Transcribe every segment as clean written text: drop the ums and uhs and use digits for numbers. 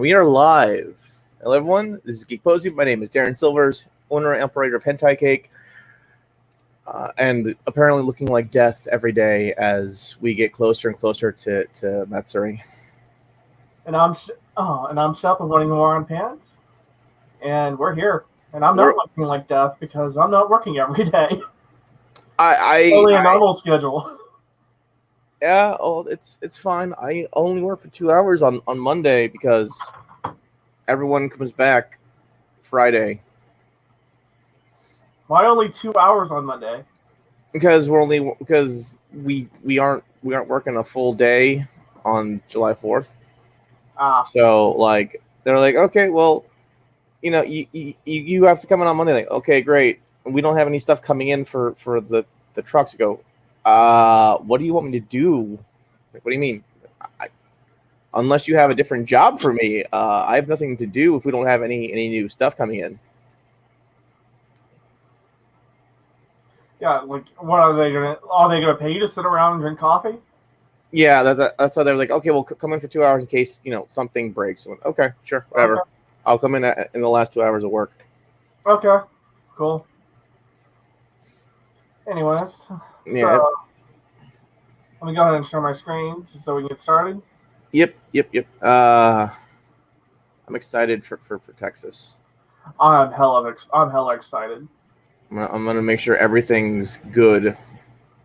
we are live. Hello, everyone. This is Geek Posium. My name is Darren Silvers, owner and operator of Hentai Cake, and apparently looking like death every day as we get closer and closer to Matsuri. And I'm Shep of Running War on Pants, and we're here. And I'm not looking like death because I'm not working every day. Only a normal schedule. Yeah, it's fine. I only work for 2 hours on Monday because everyone comes back Friday. Why only 2 hours on Monday? Because we aren't working a full day on July 4th. So like they're like, okay, well, you have to come in on Monday. Like, okay, great. We don't have any stuff coming in for the trucks to go. What do you want me to do? Like, what do you mean? Unless you have a different job for me, I have nothing to do if we don't have any new stuff coming in. Yeah, like, what are they gonna pay you to sit around and drink coffee? Yeah, that's how they're like, okay, well, come in for 2 hours in case something breaks. Went, okay, sure, whatever. Okay. I'll come in in the last 2 hours of work. Okay, cool. Anyways, yeah. So, let me go ahead and share my screen so we can get started. Yep. I'm excited for Texas. I'm hella excited. I'm gonna make sure everything's good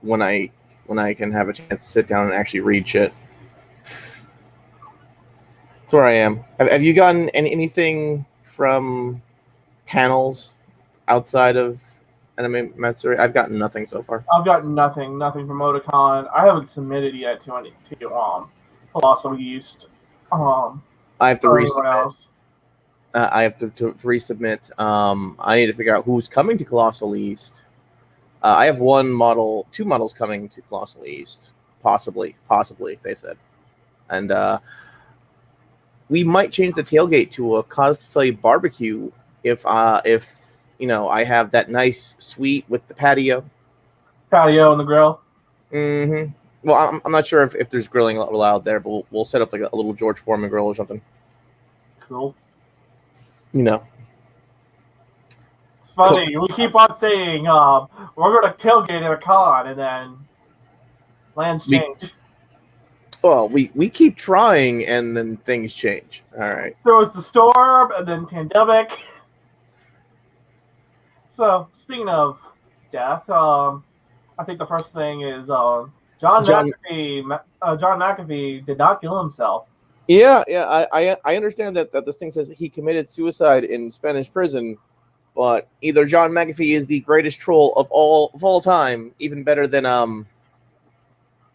when I can have a chance to sit down and actually read shit. That's where I am. Have you gotten anything from panels outside of Anime Matsuri? I've gotten nothing so far. I've gotten nothing from Otakon. I haven't submitted yet to Colossal East. I have to resubmit. I have to resubmit. I need to figure out who's coming to Colossal East. I have two models coming to Colossal East, possibly, they said, and we might change the tailgate to a cosplay barbecue if I have that nice suite with the patio and the grill. Mm-hmm. Well, I'm not sure if there's grilling allowed there, but we'll set up like a little George Foreman grill or something. Cool. It's funny. We keep on saying we're going to tailgate at a con, and then plans change. Well, we keep trying, and then things change. All right. There was the storm, and then pandemic. So, speaking of death, I think the first thing is John McAfee did not kill himself. Yeah. I understand that this thing says he committed suicide in Spanish prison, but either John McAfee is the greatest troll of all time, even better than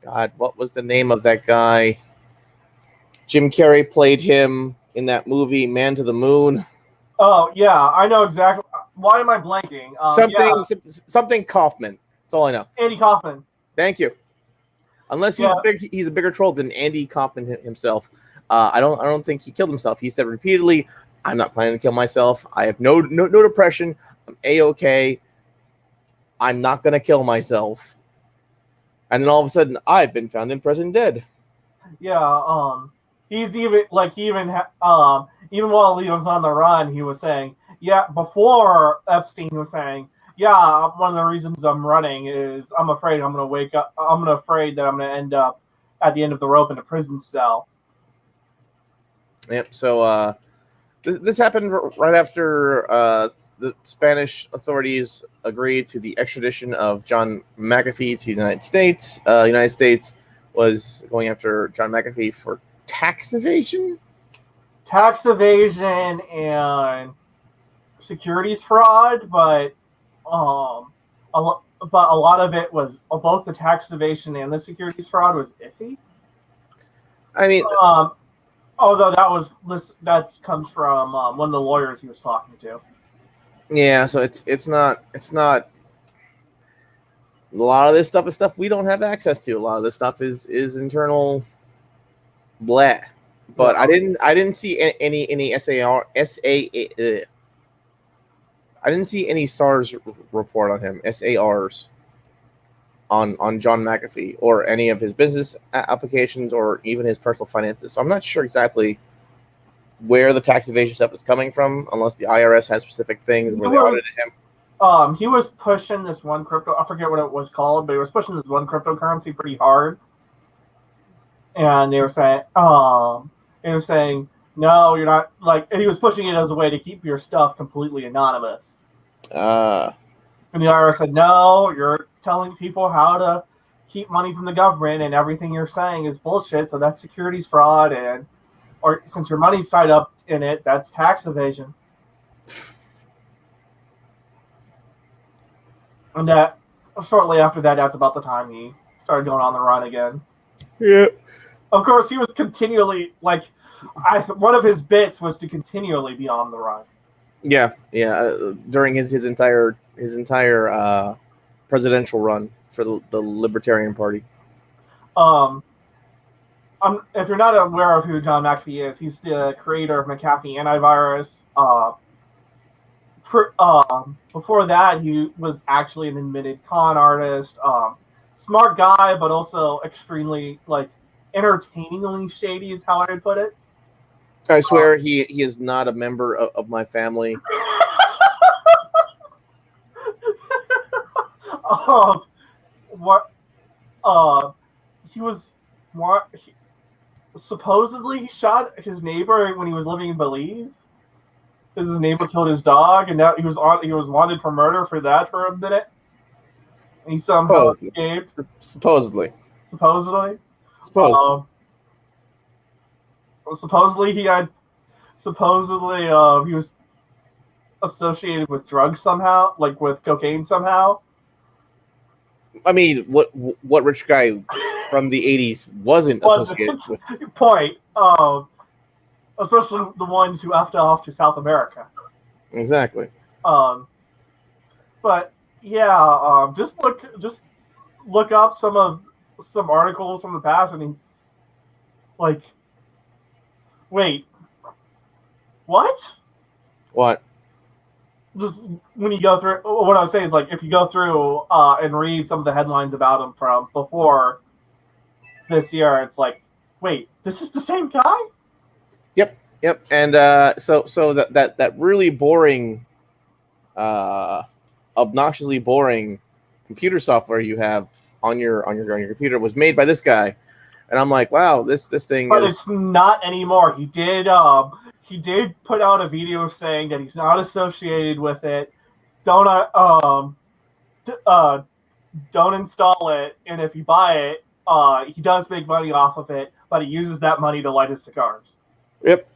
God, what was the name of that guy? Jim Carrey played him in that movie Man to the Moon. Oh yeah, I know exactly. Why am I blanking? Something Kaufman. That's all I know. Andy Kaufman. Thank you. Unless he's a bigger troll than Andy Kaufman himself. I don't think he killed himself. He said repeatedly, "I'm not planning to kill myself. I have no depression. I'm A-okay. I'm not gonna kill myself." And then all of a sudden, I've been found in prison dead. Yeah. He's even while he was on the run, he was saying, yeah. Before Epstein was saying, yeah, one of the reasons I'm running is I'm afraid I'm going to wake up. I'm afraid that I'm going to end up at the end of the rope in a prison cell. Yep. So this happened right after the Spanish authorities agreed to the extradition of John McAfee to the United States. The United States was going after John McAfee for tax evasion and securities fraud, but a lot of it was both the tax evasion and the securities fraud was iffy. I mean, although that comes from one of the lawyers he was talking to. Yeah, so it's not a lot of this stuff is stuff we don't have access to. A lot of this stuff is internal blah. But I didn't see any SAR. I didn't see any SARS report on him, SARs on John McAfee or any of his business applications or even his personal finances. So I'm not sure exactly where the tax evasion stuff is coming from, unless the IRS has specific things where they audited him. He was pushing this one crypto. I forget what it was called, but he was pushing this one cryptocurrency pretty hard. And they were saying, no, you're not like. And he was pushing it as a way to keep your stuff completely anonymous. And the IRS said, no, you're telling people how to keep money from the government, and everything you're saying is bullshit. So that's securities fraud, or since your money's tied up in it, that's tax evasion. And that shortly after that, that's about the time he started going on the run again. Yeah. Of course, he was continually one of his bits was to continually be on the run. Yeah. During his entire presidential run for the Libertarian Party. If you're not aware of who John McAfee is, he's the creator of McAfee Antivirus. Before that, he was actually an admitted con artist. Smart guy, but also extremely entertainingly shady is how I would put it. I swear he is not a member of my family. Supposedly he shot his neighbor when he was living in Belize. Because his neighbor killed his dog, and now he was wanted for murder for that for a minute. And he somehow escaped. Supposedly. Supposedly he was associated with drugs somehow, like with cocaine somehow. I mean, what rich guy from the 80s wasn't associated with? Point. Especially the ones who effed off to South America. Exactly. But yeah, just look up some articles from the past, and it's like, wait, what? What? Just when you go through, what I was saying is if you go through and read some of the headlines about him from before this year, it's like, wait, this is the same guy? Yep. And so that really boring, obnoxiously boring computer software you have on your computer was made by this guy, and I'm like, wow, this thing but is. It's not anymore. He did put out a video saying that he's not associated with it. Don't install it, and if you buy it, he does make money off of it, but he uses that money to light his cigars. Yep.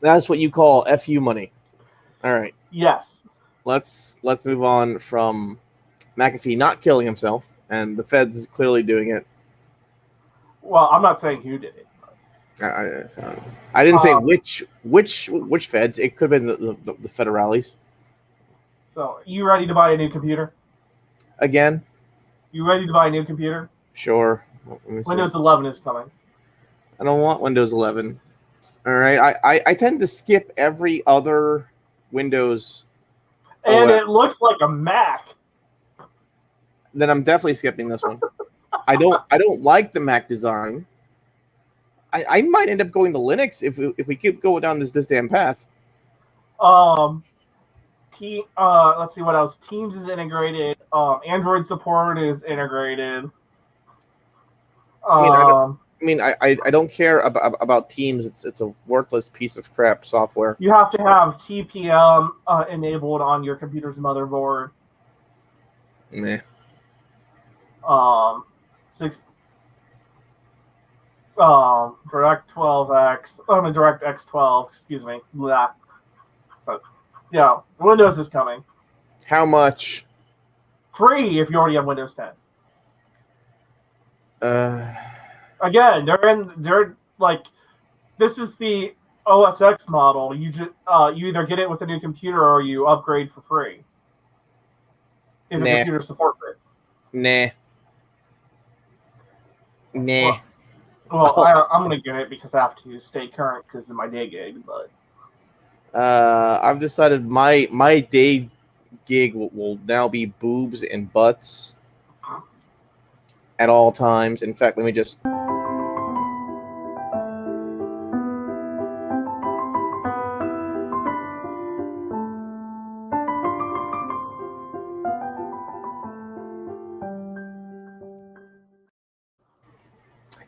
That's what you call FU money. All right. Yes. Let's move on from McAfee not killing himself, and the feds clearly doing it. Well, I'm not saying who did it. I didn't say which feds. It could have been the federales. So, you ready to buy a new computer? Again? You ready to buy a new computer? Sure. Windows 11 is coming. I don't want Windows 11. All right. I tend to skip every other Windows. And it looks like a Mac. Then I'm definitely skipping this one. I don't like the Mac design. I might end up going to Linux if we keep going down this damn path. Let's see what else. Teams is integrated. Android support is integrated. I don't care about Teams. It's a worthless piece of crap software. You have to have TPM enabled on your computer's motherboard. Meh. Direct 12X. Direct X12. Excuse me. Blah. But yeah, Windows is coming. How much? Free if you already have Windows 10. Again, they're this is the OS X model. You just you either get it with a new computer or you upgrade for free. If the computer supports it. Nah. Well, I'm gonna get it because I have to stay current because of my day gig. But I've decided my day gig will now be boobs and butts at all times. In fact, let me just.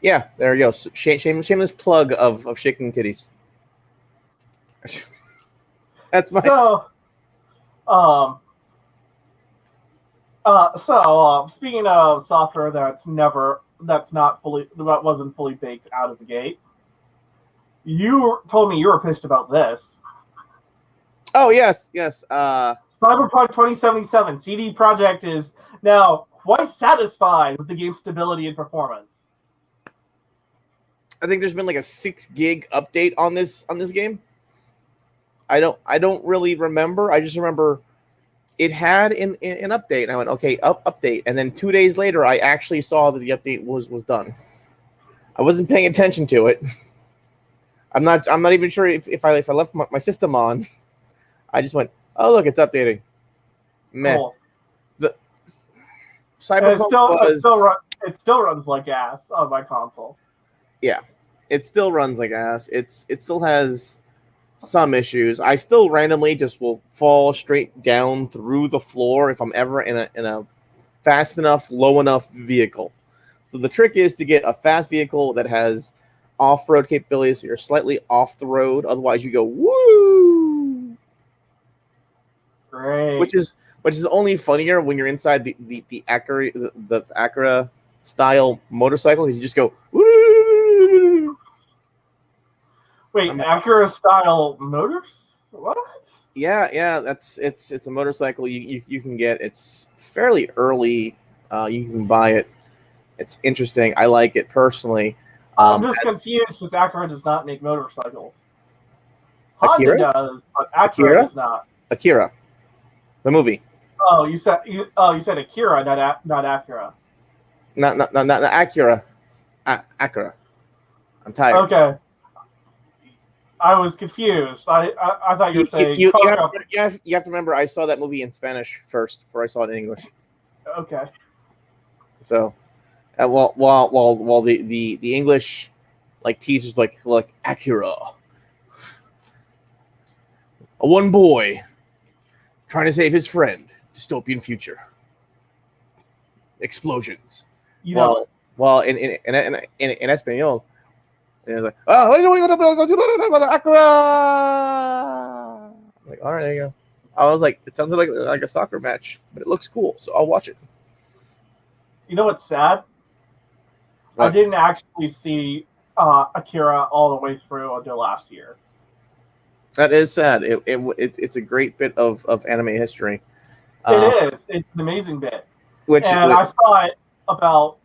Yeah, there you go. Shameless plug of shaking titties. That's my. So, speaking of software that wasn't fully baked out of the gate, you told me you were pissed about this. Oh yes. Cyberpunk 2077 CD Projekt is now quite satisfied with the game's stability and performance. I think there's been like a 6 gig update on this game. I don't really remember. I just remember it had an update. And I went, okay, update. And then 2 days later, I actually saw that the update was done. I wasn't paying attention to it. I'm not even sure if I left my system on. I just went, oh look, it's updating. Meh. Cool. The Cyberpunk it still runs like ass on my console. Yeah, it still runs like ass. It still has some issues. I still randomly just will fall straight down through the floor if I'm ever in a fast enough, low enough vehicle. So the trick is to get a fast vehicle that has off-road capabilities, so you're slightly off the road. Otherwise, you go woo. Great. Which is only funnier when you're inside the Acura style motorcycle, because you just go woo. Wait, Acura style motors? What? Yeah, it's a motorcycle you can get. It's fairly early. You can buy it. It's interesting. I like it personally. I'm just confused because Acura does not make motorcycles. Honda Akira? does, but Acura does not. Akira, the movie. Oh, you said Akira, not Acura. Not Acura. Acura. I'm tired. Okay. I was confused. I thought you were saying you have to remember, I saw that movie in Spanish first before I saw it in English. Okay. So, while the English like teasers like Acura, a one boy trying to save his friend, dystopian future, explosions. Well, in Espanol. And it's like, oh, what are you doing? Acura. I'm like, all right, there you go. I was like, it sounds like a soccer match, but it looks cool, so I'll watch it. You know what's sad? What? I didn't actually see Akira all the way through until last year. That is sad. It's a great bit of anime history. It is. It's an amazing bit. I saw it about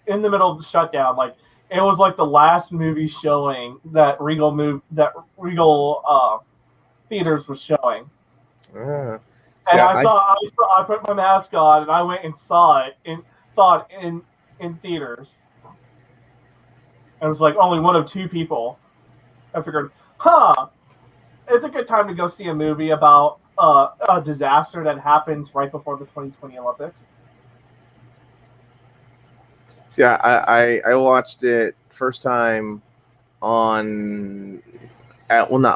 in the middle of the shutdown. Like, it was like the last movie showing that Regal theaters was showing. And I put my mask on and I went and saw it in theaters. And it was like only one of 2 people. I figured, it's a good time to go see a movie about a disaster that happens right before the 2020 Olympics. See, I watched it first time not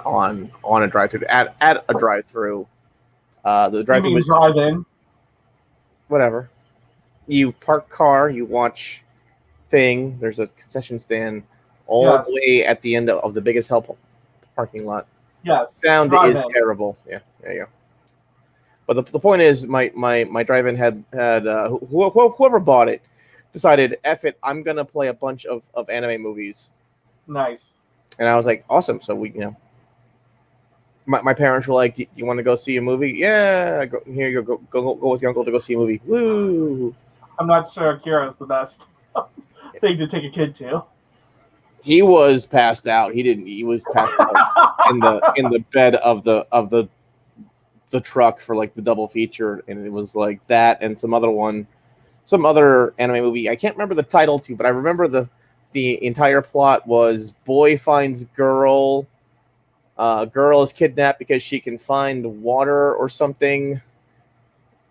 on a drive-through, at a drive-through. The drive-through was drive-in. Whatever. You park car, you watch thing. There's a concession stand all the way at the end of the biggest help parking lot. Yes. Sound is terrible. Yeah, there you go. But the point is, my drive-in had whoever bought it decided, F it, I'm gonna play a bunch of anime movies. Nice. And I was like, awesome. So we, my parents were like, do you want to go see a movie? Yeah, here you go with your uncle to go see a movie. Woo! I'm not sure Akira is the best thing to take a kid to. He was passed out. He was passed out in the bed of the truck for like the double feature, and it was like that and some other anime movie. I can't remember the title too, but I remember the entire plot was boy finds girl. Girl is kidnapped because she can find water or something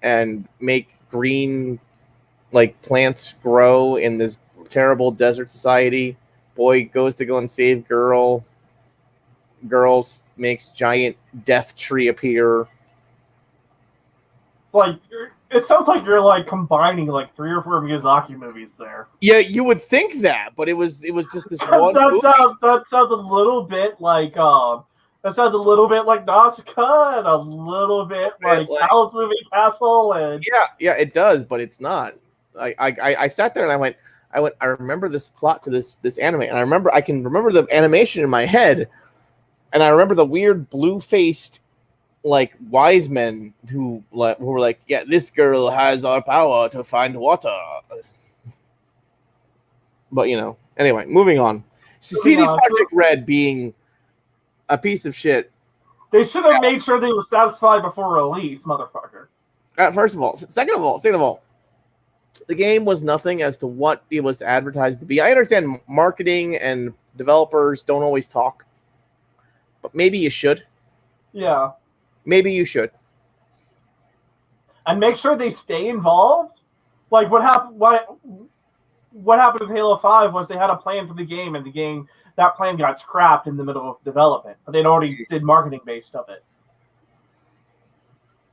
and make green like plants grow in this terrible desert society. Boy goes to go and save girl. Girl makes giant death tree appear. It sounds like you're like combining like 3 or 4 Miyazaki movies there. Yeah, you would think that, but it was just this one. That sounds a little bit like Nausicaa and a little bit like Howl's Moving Castle and yeah, it does, but it's not. I sat there and I went. I remember this plot to this anime, and I can remember the animation in my head, and I remember the weird blue-faced like wise men who were like, yeah, this girl has our power to find water. But anyway, moving on. CD Projekt Red being a piece of shit. They should have made sure they were satisfied before release, motherfucker. First of all, second of all, the game was nothing as to what it was advertised to be. I understand marketing and developers don't always talk, but maybe you should. Yeah. Maybe you should. And make sure they stay involved. Like what happened with Halo 5 was they had a plan for the game, and that plan got scrapped in the middle of development. But they'd already did marketing based of it.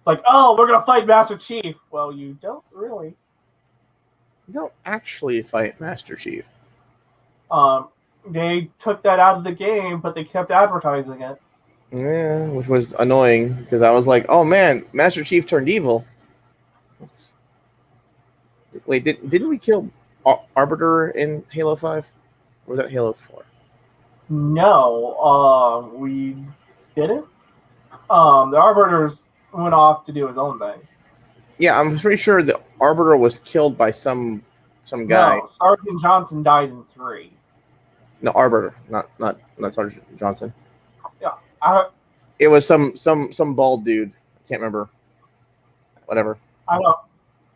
Like, oh, we're gonna fight Master Chief. Well, you don't really. You don't actually fight Master Chief. They took that out of the game, but they kept advertising it. Yeah, which was annoying because I was like, "Oh man, Master Chief turned evil." Wait, didn't we kill Arbiter in Halo 5? Or was that Halo 4? No, we didn't. The Arbiters went off to do his own thing. Yeah, I'm pretty sure the Arbiter was killed by some guy. No, Sergeant Johnson died in 3. No, Arbiter, not Sergeant Johnson. Yeah, it was some bald dude. I can't remember. Whatever.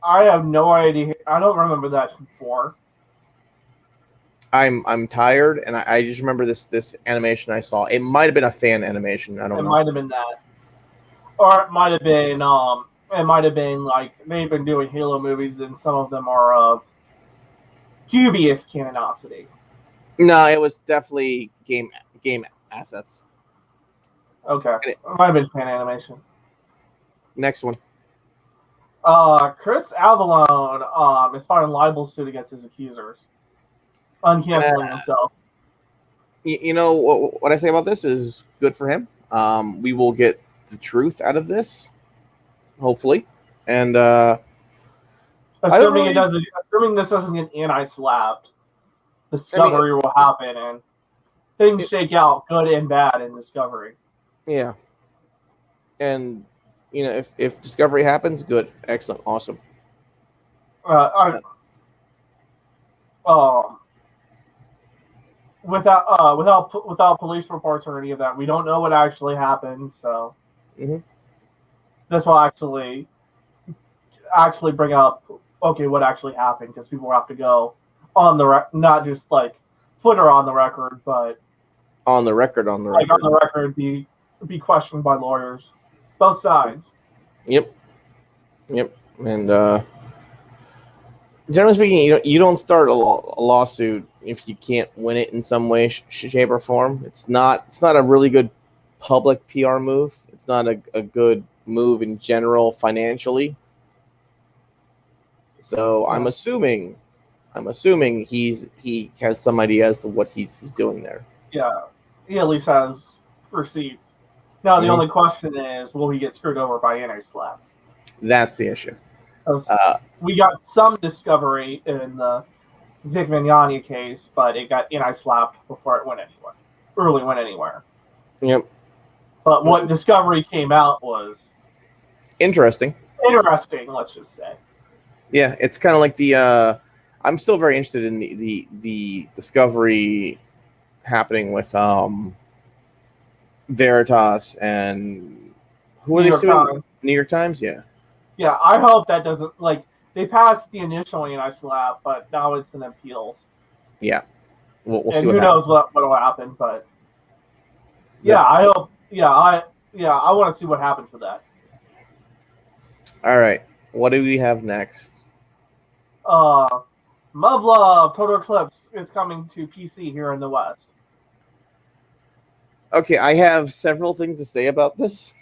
I have no idea. I don't remember that from 4. I'm tired, and I just remember this animation I saw. It might have been a fan animation. I don't know. It might have been that, or it might have been like they've been doing Halo movies, and some of them are of dubious canonicity. No, it was definitely game assets. Okay, it might have been fan animation. Next one. Chris Avalone is filing libel suit against his accusers, uncanceling himself. You know what I say about this is good for him. We will get the truth out of this, hopefully, and assuming this doesn't get anti-slapped, Discovery will happen, and things shake out good and bad in Discovery. Yeah, and if Discovery happens, good, excellent, awesome. Without police reports or any of that, we don't know what actually happened. So this will actually bring up what actually happened, because people have to go on the not just like Twitter on the record, but on the record, like on the record, be questioned by lawyers, both sides. Yep, and generally speaking, you don't start a lawsuit if you can't win it in some way, shape, or form. It's not a really good public PR move. It's not a good move in general financially. So I'm assuming he has some idea as to what he's doing there. Yeah, he at least has receipts. Now the only question is, will he get screwed over by anti-slap? That's the issue. We got some discovery in the Vic Mignogna case, but it got anti-slapped before it went anywhere. Yep. But what discovery came out was interesting, let's just say. Yeah, it's kind of like the I'm still very interested in the discovery happening with Veritas and who are they suing? New York Times, yeah. Yeah, I hope that doesn't, like, they passed the initial anti-slap, but now it's in appeals. Yeah, we'll see. And who knows what will happen? But I hope. I want to see what happens with that. All right, what do we have next? Muv-Luv Total Eclipse is coming to PC here in the West. Okay, I have several things to say about this.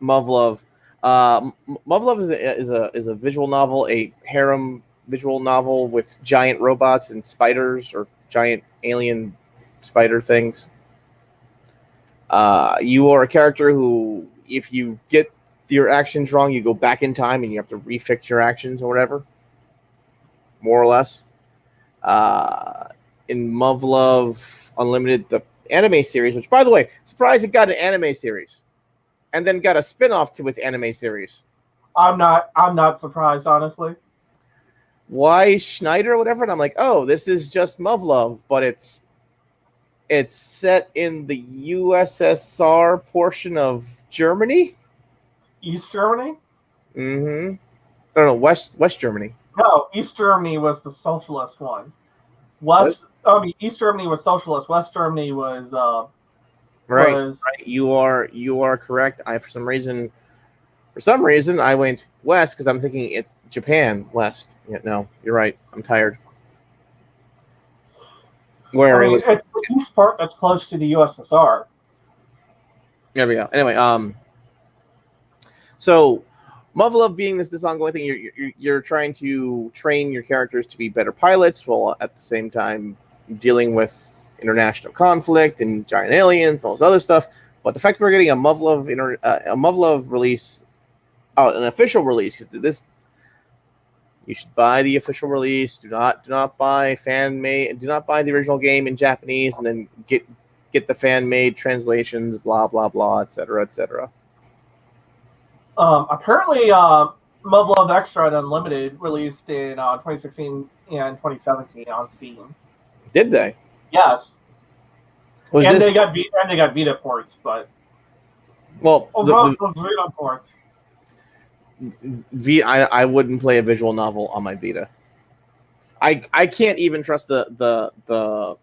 Muv-Luv. Love is a visual novel, a harem visual novel with giant robots and spiders or giant alien spider things. You are a character who, if you get your actions wrong, you go back in time and you have to refix your actions or whatever, more or less. In Muv-Luv Unlimited, the anime series, which, by the way, surprised it got an anime series, and then got a spin-off to its anime series. I'm not surprised, honestly. Why Schneider or whatever? And I'm like, oh, this is just Muv-Luv, but it's set in the USSR portion of Germany. East Germany? Mm-hmm. I don't know, West Germany. No, East Germany was the socialist one. East Germany was socialist. West Germany was right. You are correct. For some reason I went west because I'm thinking it's Japan west. Yeah, no, you're right. I'm tired. It's the east part that's close to the USSR. There we go. Anyway, so Muv-Luv being this ongoing thing, you're trying to train your characters to be better pilots while at the same time dealing with international conflict and giant aliens and all this other stuff. But the fact we're getting a Muv-Luv release, an official release, this you should buy the official release. Do not buy fan made. Do not buy the original game in Japanese and then get the fan made translations. Blah blah blah, etc. etc. Apparently, Muv-Luv Extra and Unlimited released in 2016 and 2017 on Steam. Did they? Yes. They got Vita ports, but Vita ports. I wouldn't play a visual novel on my Vita. I can't even trust the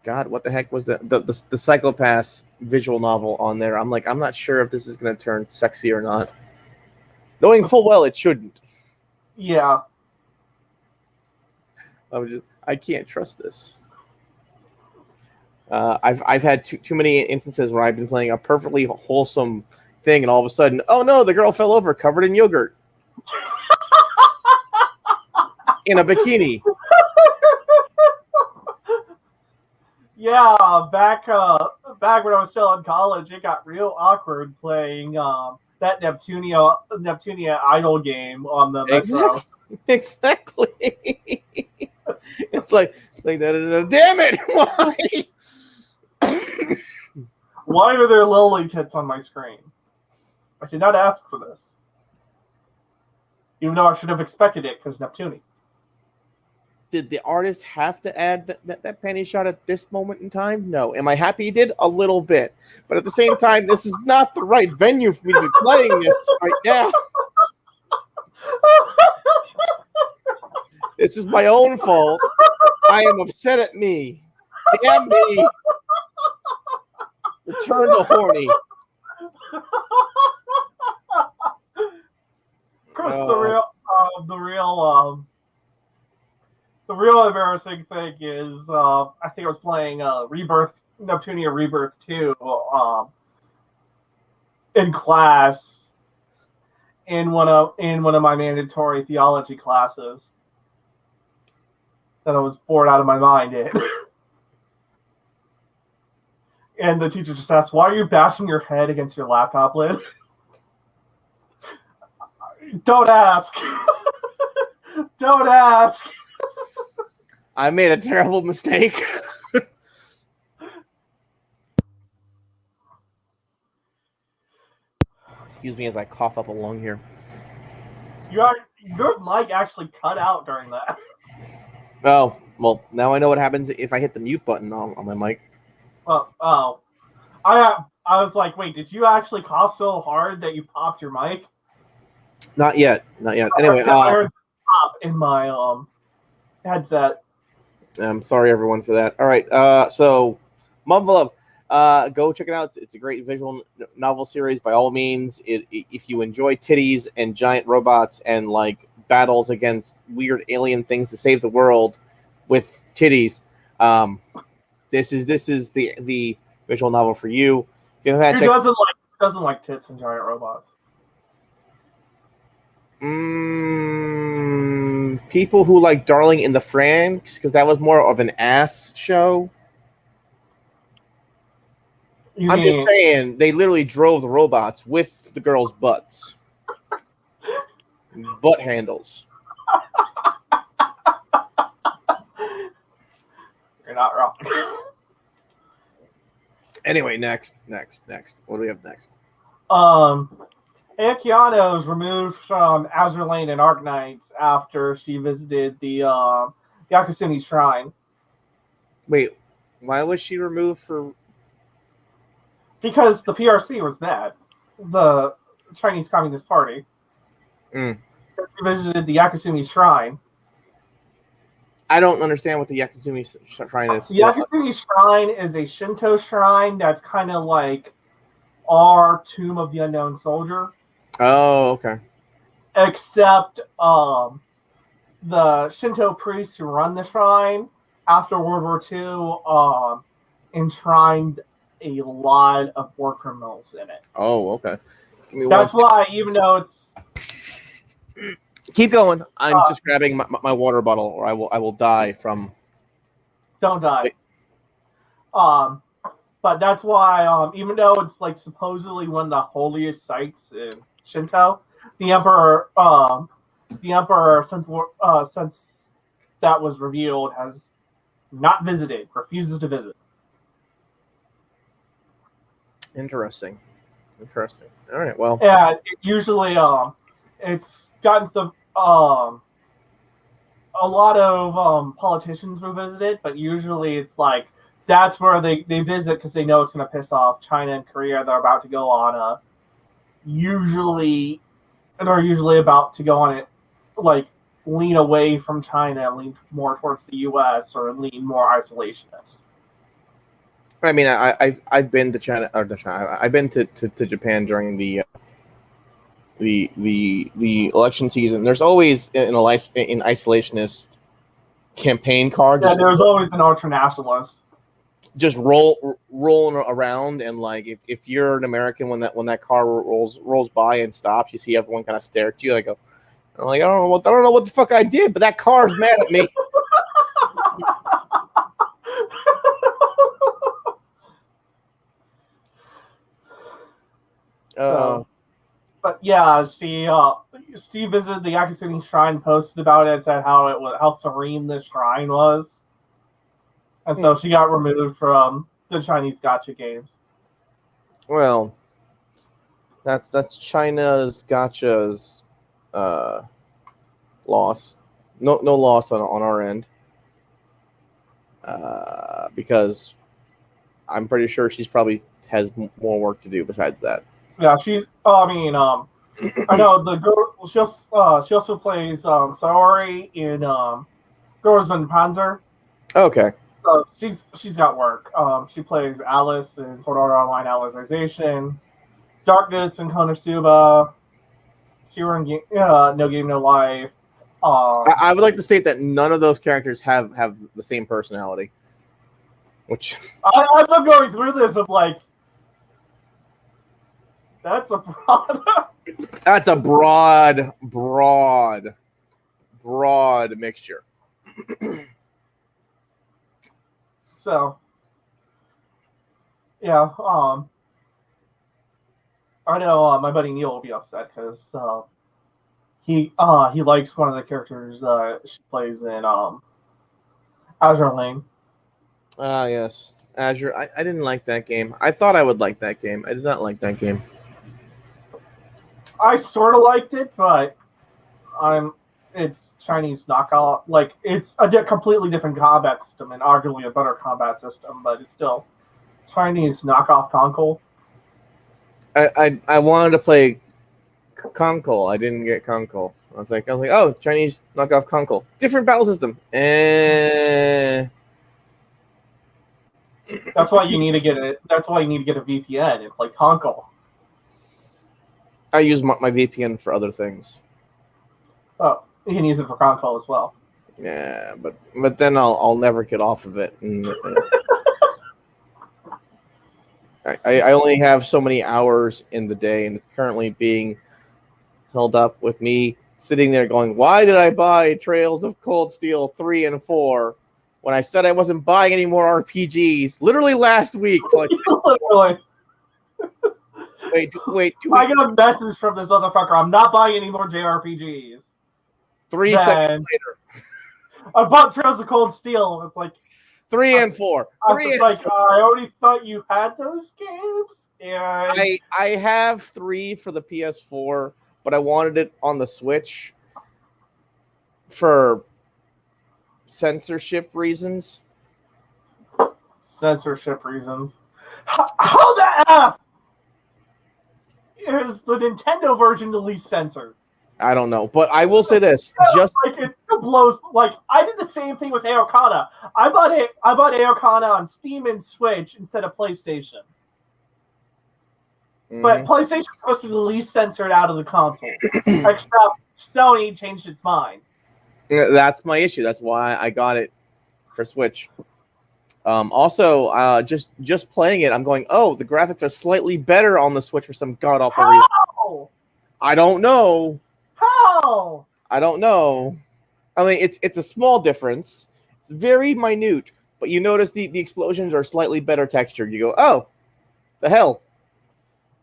God, what the heck was the Psychopass visual novel on there? I'm not sure if this is going to turn sexy or not. Knowing full well it shouldn't. Yeah. I can't trust this. I've had too many instances where I've been playing a perfectly wholesome thing, and all of a sudden, oh no, the girl fell over covered in yogurt in a bikini. Yeah, back when I was still in college, it got real awkward playing that Neptunia Idol game on the Metro. Exactly. It's like that. Damn it! Why? Why are there lily tits on my screen? I did not ask for this, even though I should have expected it because Neptunia. Did the artist have to add that panty shot at this moment in time? No. Am I happy he did? A little bit. But at the same time, this is not the right venue for me to be playing this right now. This is my own fault. I am upset at me. Damn me. Return to horny. Of course, the real embarrassing thing is, I think I was playing Neptunia Rebirth 2 in class in one of my mandatory theology classes that I was bored out of my mind in. And the teacher just asked, "Why are you bashing your head against your laptop lid?" Don't ask. Don't ask. I made a terrible mistake. Excuse me as I cough up a lung here. Your mic actually cut out during that. Oh, well, now I know what happens if I hit the mute button on my mic. Oh. I was like, wait, did you actually cough so hard that you popped your mic? Not yet. Anyway, I heard pop in my headset. I'm sorry, everyone, for that. All right, so Muv-Luv, go check it out. It's a great visual novel series. By all means, if you enjoy titties and giant robots and like battles against weird alien things to save the world with titties, this is the visual novel for you. Who doesn't like doesn't like tits and giant robots. People who like Darling in the Franxx, because that was more of an ass show. I'm just saying, they literally drove the robots with the girls' butts. Butt handles. You're not wrong. Anyway, next. What do we have next? Keanu was removed from Azure Lane and Arknights after she visited the Yakusuni Shrine. Wait, why was she removed for? Because the PRC was bad. The Chinese Communist Party. She visited the Yakusuni Shrine. I don't understand what the Yakusuni Shrine is. The Yakusuni Shrine is a Shinto shrine that's kind of like our Tomb of the Unknown Soldier. Oh, okay. Except the Shinto priests who run the shrine after World War II enshrined a lot of war criminals in it. Oh, okay. That's why, even though it's... Keep going. I'm just grabbing my water bottle, or I will die from... Don't die. But that's why, even though it's like supposedly one of the holiest sites in Shinto, the emperor since that was revealed has not visited, refuses to visit. Interesting. All right. Well. Yeah. Usually, it's gotten to a lot of politicians will visit it, but usually it's like that's where they visit because they know it's going to piss off China and Korea. They're about to go on usually about to go on it, like lean away from China, lean more towards the U.S. or lean more isolationist. I mean, I've been to China, I've been to Japan during the election season. There's always an isolationist campaign card. Yeah, there's always an ultranationalist. Just rolling around, and like if you're an American, when that car rolls by and stops, you see everyone kind of stare at you. I'm like, I don't know what the fuck I did, but that car's mad at me. But yeah, she visited the Yakusuni Shrine, posted about it, said how serene the shrine was, and so she got removed from the Chinese gacha games. Well, that's China's gacha's loss. No loss on our end, because I'm pretty sure she's probably has more work to do besides that. Yeah, she's. I know the girl. She also plays Saori in Girls and Panzer. Okay. So she's got work. She plays Alice in Sword Art Online Alicization, Darkness in Konosuba. She were in No Game No Life. I would like to state that none of those characters have the same personality. Which I've been going through this of like. That's a broad mixture. So, yeah, I know my buddy Neil will be upset because he likes one of the characters she plays in Azure Lane. Yes, Azure. I didn't like that game. I thought I would like that game. I did not like that game. I sort of liked it, but it's Chinese knockout. Like, it's a completely different combat system and arguably a better combat system, but it's still Chinese knockoff Conquel. I wanted to play Conquel. I didn't get Conquel. I was like, oh, Chinese knockoff Conquel. Different battle system. That's why you need to get a VPN and play Conquel. I use my VPN for other things. Oh, you can use it for Conquel as well. Yeah, but then I'll never get off of it. I only have so many hours in the day, and it's currently being held up with me sitting there going, why did I buy Trails of Cold Steel 3 and 4 when I said I wasn't buying any more RPGs literally last week? Literally. Wait, I get a message from this motherfucker. I'm not buying any more JRPGs. 3 seconds later. I bought Trails of Cold Steel. It's like 3 and 4. I already thought you had those games. And I have 3 for the PS4, but I wanted it on the Switch for censorship reasons. Censorship reasons. How the F is the Nintendo version the least censored? I don't know, but I will say this: just like it still blows. Like I did the same thing with Aokana. I bought Aokana on Steam and Switch instead of PlayStation. But PlayStation's supposed to be the least censored out of the console. Except Sony changed its mind. That's my issue. That's why I got it for Switch. Also, just playing it, I'm going, oh, the graphics are slightly better on the Switch for some god-awful reason. I don't know. How? I don't know. I mean, it's a small difference. It's very minute, but you notice the explosions are slightly better textured. You go, oh, the hell.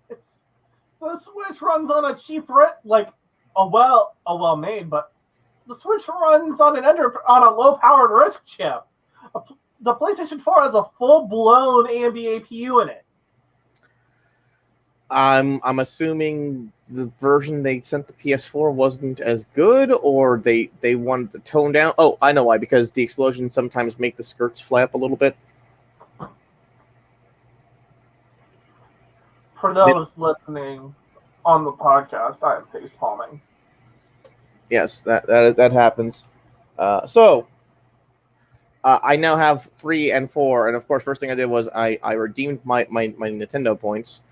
The Switch runs on a cheap, like a well made, but the Switch runs on on a low powered RISC chip. The PlayStation 4 has a full blown AMD APU in it. I'm assuming the version they sent the PS4 wasn't as good, or they wanted to tone down. Oh, I know why. Because the explosions sometimes make the skirts flap a little bit. For those listening on the podcast, I am face palming. Yes, that happens. So I now have 3 and 4, and of course, first thing I did was I redeemed my Nintendo points,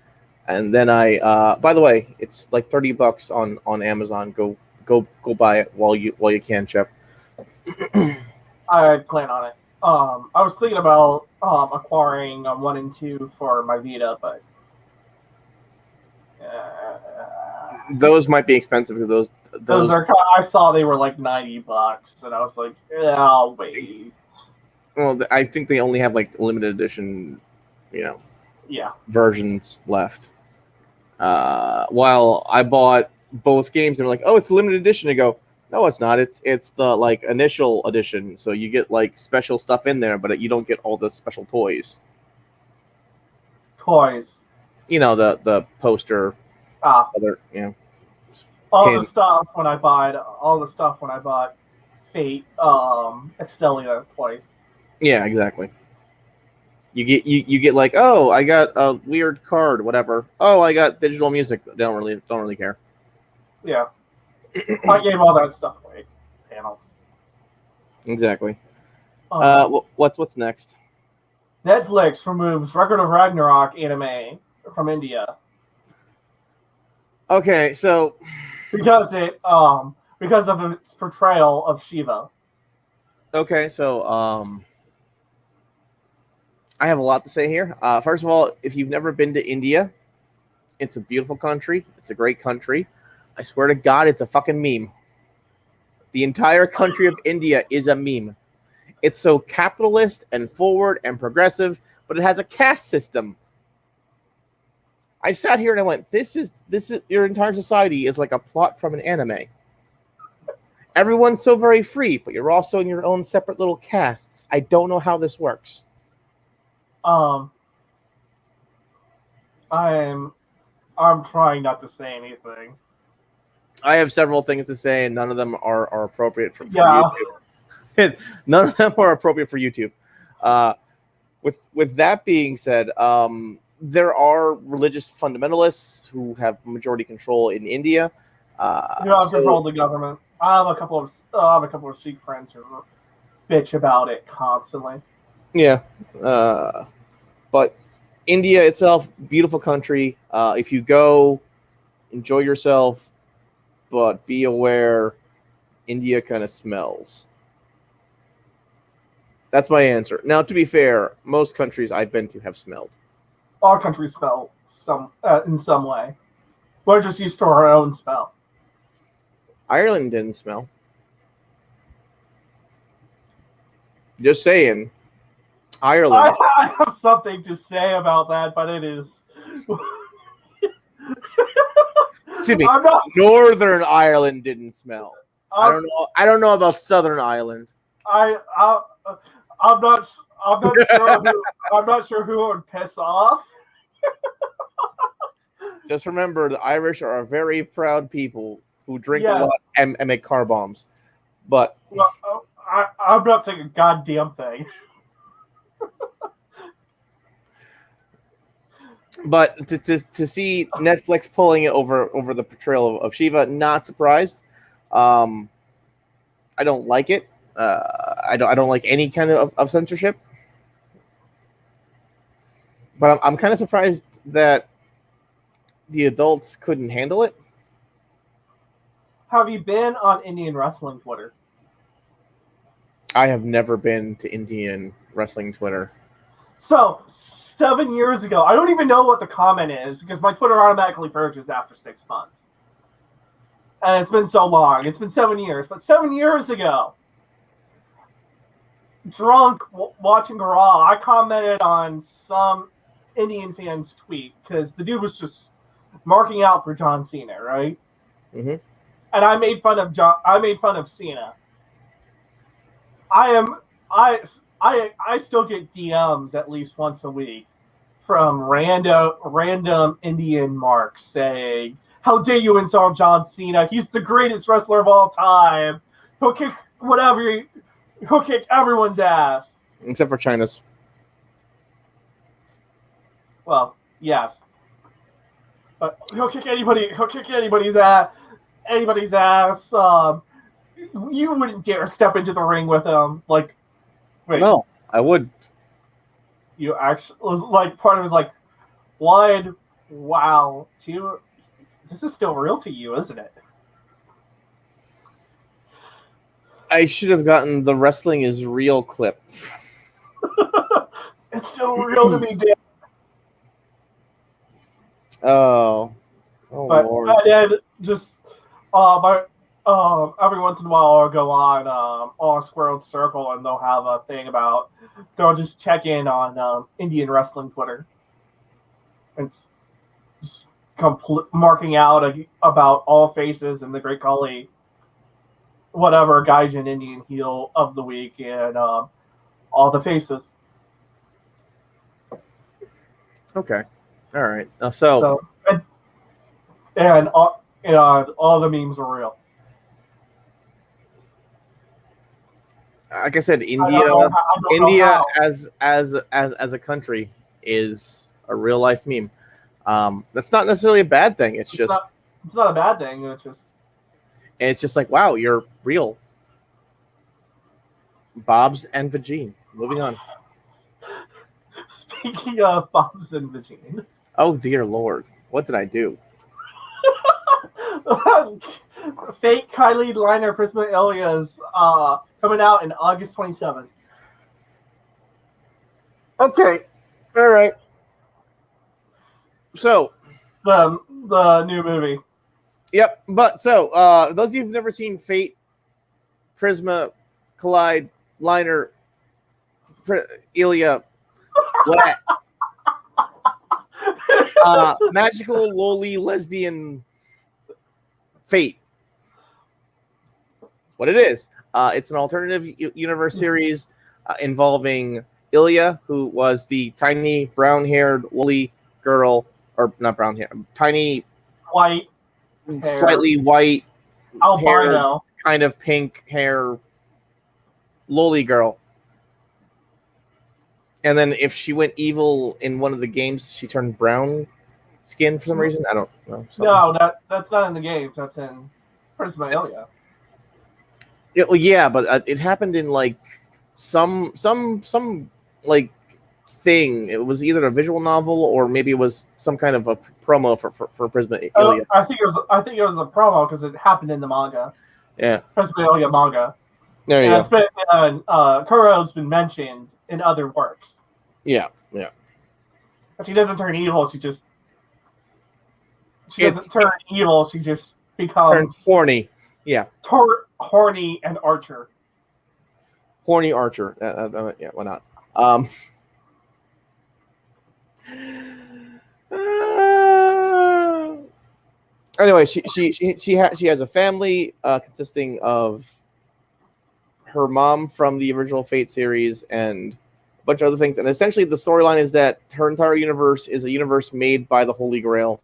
and then by the way, it's like $30 on Amazon. Go buy it while you can, Chip. I plan on it. I was thinking about acquiring 1 and 2 for my Vita, but those might be expensive because those are. I saw they were like $90, and I was like, yeah, I'll wait. Well, I think they only have like limited edition, versions left. While I bought both games, they're like, oh, it's limited edition. I go, no, it's not. It's the like initial edition, so you get like special stuff in there, but you don't get all the special toys. Toys. The poster. Other, all the stuff when I bought Fate, Extelia twice. Yeah, exactly. You get like, oh, I got a weird card, whatever. Oh, I got digital music. Don't really care. Yeah, I gave all that stuff away. Panels. Exactly. What's next? Netflix removes Record of Ragnarok anime from India. Okay, so because of its portrayal of Shiva. Okay, so I have a lot to say here. First of all, if you've never been to India, it's a beautiful country. It's a great country. I swear to God, it's a fucking meme. The entire country of India is a meme. It's so capitalist and forward and progressive, but it has a caste system. I sat here and I went, this is your entire society is like a plot from an anime. Everyone's so very free, but you're also in your own separate little castes. I don't know how this works. I'm trying not to say anything. I have several things to say, and none of them are appropriate for YouTube. None of them are appropriate for YouTube. With that being said, there are religious fundamentalists who have majority control in India. You have control of the government. I have a couple of Sikh friends who bitch about it constantly. Yeah, but India itself, beautiful country. If you go, enjoy yourself, but be aware, India kind of smells. That's my answer. Now, to be fair, most countries I've been to have smelled. all countries spell in some way. We're just used to our own spell. Ireland didn't smell. Just saying. Ireland. I have something to say about that, but it is. Excuse me. I'm not, Northern Ireland didn't smell. I don't know. I don't know about Southern Ireland. I'm not sure. I'm not sure who would piss off. Just remember, the Irish are a very proud people who drink a Yes. lot and make car bombs. But Well, I'm not saying a goddamn thing. But to see Netflix pulling it over the portrayal of Shiva, not surprised. I don't like it. I don't like any kind of censorship. But I'm kind of surprised that the adults couldn't handle it. Have you been on Indian wrestling Twitter? I have never been to Indian wrestling Twitter. So 7 years ago, I don't even know what the comment is because my Twitter automatically purges after 6 months. And it's been so long. It's been 7 years. But 7 years ago, drunk watching Raw, I commented on some Indian fan's tweet because the dude was just marking out for John Cena, right? Mm-hmm. And I made fun of Cena. I still get DMs at least once a week from random Indian marks saying, "How dare you insult John Cena? He's the greatest wrestler of all time. He'll kick he'll kick everyone's ass." Except for China's. Well, yes. But he'll kick anybody's ass. Anybody's ass. You wouldn't dare step into the ring with him. Like, wait. No, I would. You actually was like part of it was like, what? Wow, this is still real to you, isn't it? I should have gotten the wrestling is real clip. It's still real to me, Dan. Oh But Lord. then just every once in a while I'll go on All Squirrel Circle and they'll have a thing about they'll just check in on Indian wrestling Twitter. It's just marking out about all faces and the Great Khali, whatever Gaijin Indian heel of the week and all the faces. Okay. All right. So and all the memes are real. like I said, India as a country is a real life meme. That's not necessarily a bad thing. It's not a bad thing. It's just like, wow, you're real. Bob's and Vagine. Moving on. Speaking of Bob's and Vagine. Oh dear Lord, what did I do? Fake Kylie liner Prisma Ilya's coming out in August 27th. Okay, all right. So the new movie. Yep, but so those of you who've never seen Fate, Prisma, Collide, Liner, Ilya, what? Magical Loli Lesbian Fate. What it is. It's an alternative universe series involving Ilya, who was the tiny brown-haired Loli girl, or not brown hair, tiny white, slightly white, albino, hair, kind of pink hair Loli girl. And then if she went evil in one of the games, she turned brown skin for some reason. I don't know. No, that's not in the games. That's in Prisma Ilya. Yeah, but it happened in like some like thing. It was either a visual novel or maybe it was some kind of a promo for Prisma Ilya. I think it was a promo because it happened in the manga. Yeah, Prisma Ilya manga. There you go. Kuro's been mentioned in other works. Yeah. But she doesn't turn evil. She doesn't turn evil. She just becomes turns horny. Yeah. Horny and Archer. Horny Archer. Yeah, why not? Anyway, she has a family consisting of her mom from the original Fate series and a bunch of other things. And essentially, the storyline is that her entire universe is a universe made by the Holy Grail.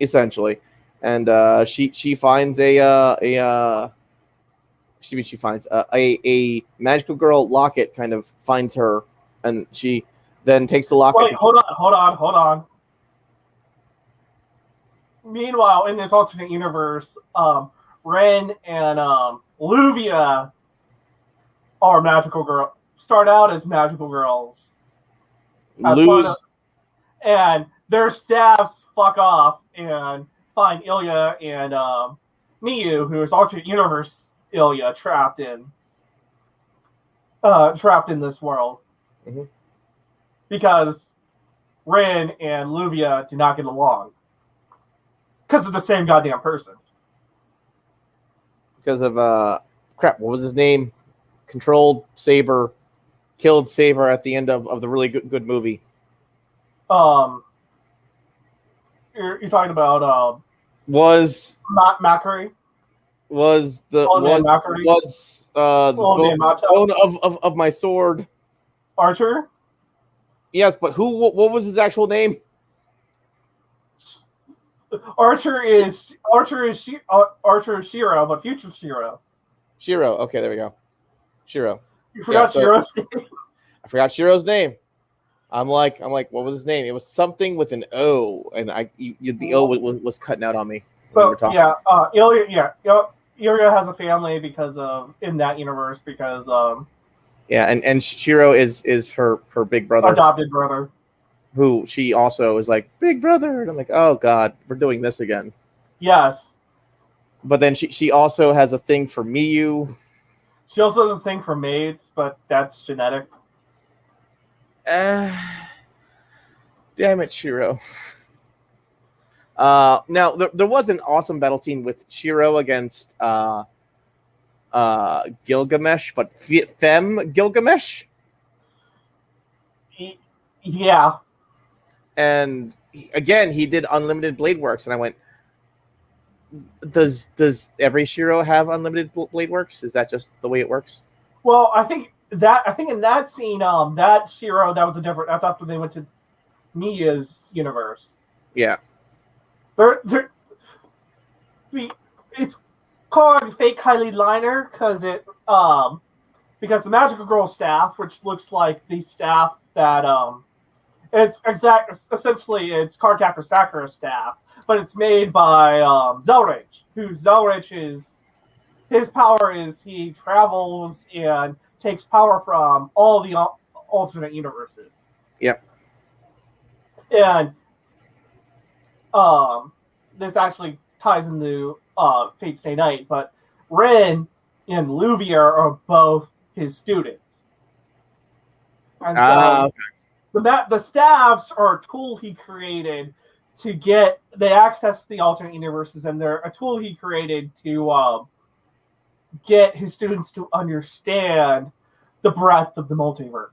Essentially, and she finds a magical girl locket kind of finds her, and she then takes the locket. Wait, hold on. Meanwhile, in this alternate universe, Ren and Luvia are magical girls. Start out as magical girls. And their staffs fuck off and find Ilya and Miyu, who is alternate universe Ilya, trapped in this world. Mm-hmm. Because Ren and Luvia do not get along. Because of the same goddamn person. Because of crap, what was his name? Controlled Saber, killed Saber at the end of the really good movie. You're talking about was Matsuri? Was the bone of my sword Archer? Yes, but what was his actual name? Archer is Shiro, but future Shiro. Shiro. Okay, there we go. Shiro. You forgot Shiro's name. I forgot Shiro's name. I'm like, what was his name? It was something with an O, and the O was cutting out on me. So Ilya has a family because of in that universe because and Shiro is her big brother, adopted brother, who she also is like big brother, and I'm like, oh god, we're doing this again. Yes. But then she also has a thing for Miyu. She also has a thing for maids, but that's genetic. Damn it, Shiro. Now there was an awesome battle scene with Shiro against Gilgamesh, but Femme Gilgamesh. Yeah. And he did unlimited blade works, and I went, Does every Shiro have unlimited blade works? Is that just the way it works? Well, I think in that scene, that Shiro that's after they went to Miya's universe. Yeah. It's called Fake Kylie Liner because the magical girl staff, which looks like the staff that essentially it's Cardcaptor Sakura's staff, but it's made by Zelrich, who Zelrich is. His power is he travels and takes power from all the alternate universes. Yep. And this actually ties into Fate Stay Night, but Ren and Luvia are both his students. And so the staffs are a tool he created to they access the alternate universes, and they're a tool he created to get his students to understand the breadth of the multiverse.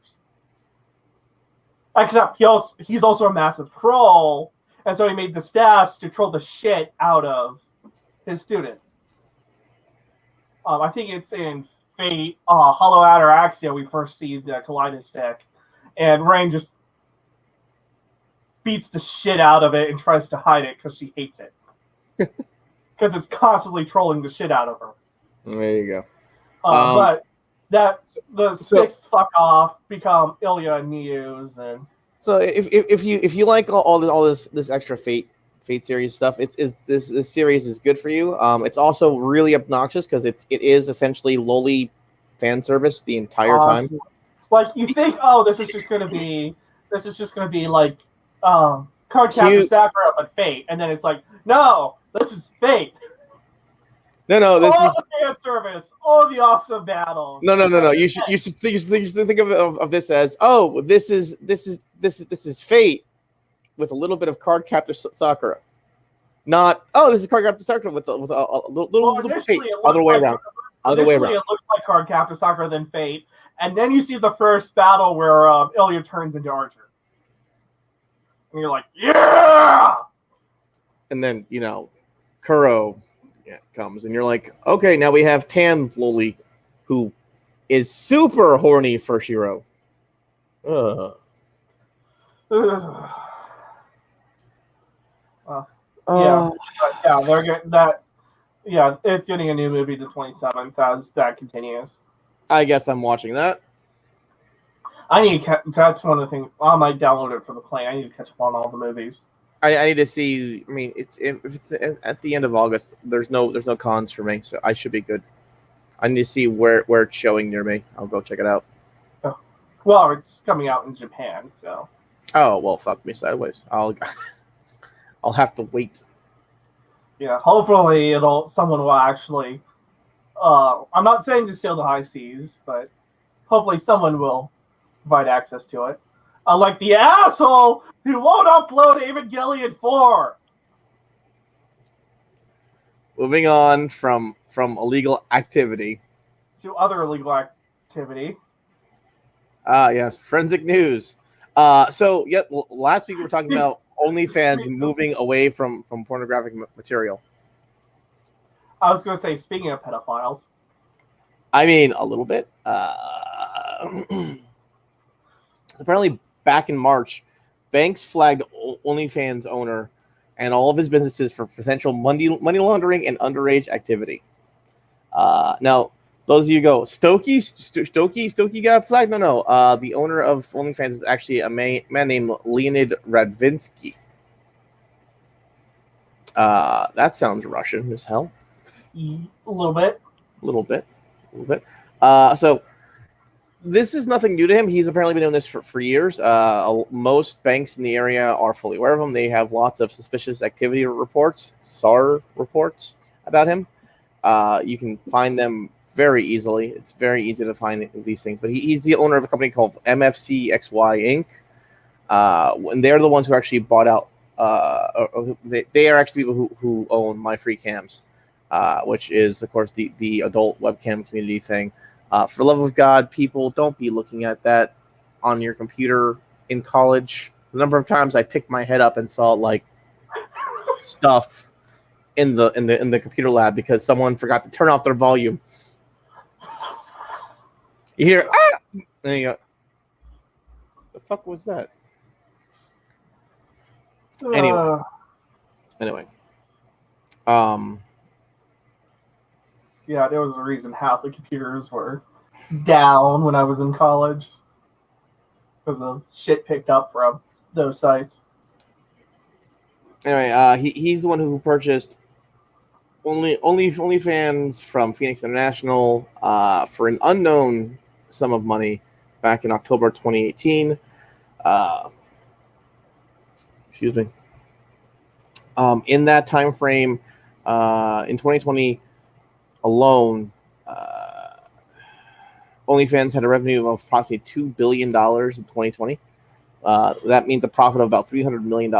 Except he's also a massive troll, and so he made the staffs to troll the shit out of his students. I think it's in Fate, Hollow Ataraxia, we first see the Kaleidos deck, and Rain just beats the shit out of it and tries to hide it because she hates it. Because it's constantly trolling the shit out of her. There you go. But the six fuck off become Ilya and Miyu's, and so if you like all this extra Fate series stuff, this series is good for you. It's also really obnoxious because it is essentially Loli fan service the entire time. Like you think, this is just gonna be like Cardcaptor Sakura but Fate, and then it's like, no, this is Fate. No. This all is the fan service, all the awesome battles. no. You should think of this as this is Fate with a little bit of Card Captor Sakura. Not this is Card Captor Sakura with a little bit of Fate. Other way around. Initially, it looked like Card Captor Sakura, then Fate, and then you see the first battle where Ilya turns into Archer, and you're like, yeah. And then Kuro comes, and you're like, okay, now we have Tan Loli, who is super horny for Shiro. Yeah, they're getting that. Yeah, it's getting a new movie the 27th as that continues. I guess I'm watching that. I need to that's one of the things. I might download it for the plane. I need to catch up on all the movies. I need to see. I mean, if it's at the end of August, there's no cons for me, so I should be good. I need to see where it's showing near me. I'll go check it out. Oh. Well, it's coming out in Japan, so. Oh well, fuck me sideways. I'll have to wait. Yeah, hopefully someone will actually. I'm not saying to sail the high seas, but hopefully someone will provide access to it. Like the asshole who won't upload Evangelion 4. Moving on from illegal activity to other illegal activity. Yes, forensic news. So last week we were talking about OnlyFans moving away from pornographic material. I was going to say, speaking of pedophiles. I mean, a little bit. Apparently, back in March, banks flagged OnlyFans owner and all of his businesses for potential money laundering and underage activity. Now, those of you go, Stokey got flagged? No. The owner of OnlyFans is actually a man named Leonid Radvinsky. That sounds Russian as hell. A little bit. So this is nothing new to him. He's apparently been doing this for years. Most banks in the area are fully aware of him. They have lots of suspicious activity reports, SAR reports about him. You can find them very easily. It's very easy to find these things. But he's the owner of a company called MFCXY Inc. And they're the ones who actually bought out. They are actually people who own My Free Cams, which is, of course, the adult webcam community thing. For the love of God, people, don't be looking at that on your computer in college. The number of times I picked my head up and saw like stuff in the computer lab because someone forgot to turn off their volume. You hear and you go, the fuck was that? Anyway. Yeah, there was a reason half the computers were down when I was in college because of shit picked up from those sites. Anyway, he's the one who purchased OnlyFans from Phoenix International for an unknown sum of money back in October 2018. Excuse me. In that time frame, in 2020 alone, OnlyFans had a revenue of approximately $2 billion in 2020. That means a profit of about $300 million.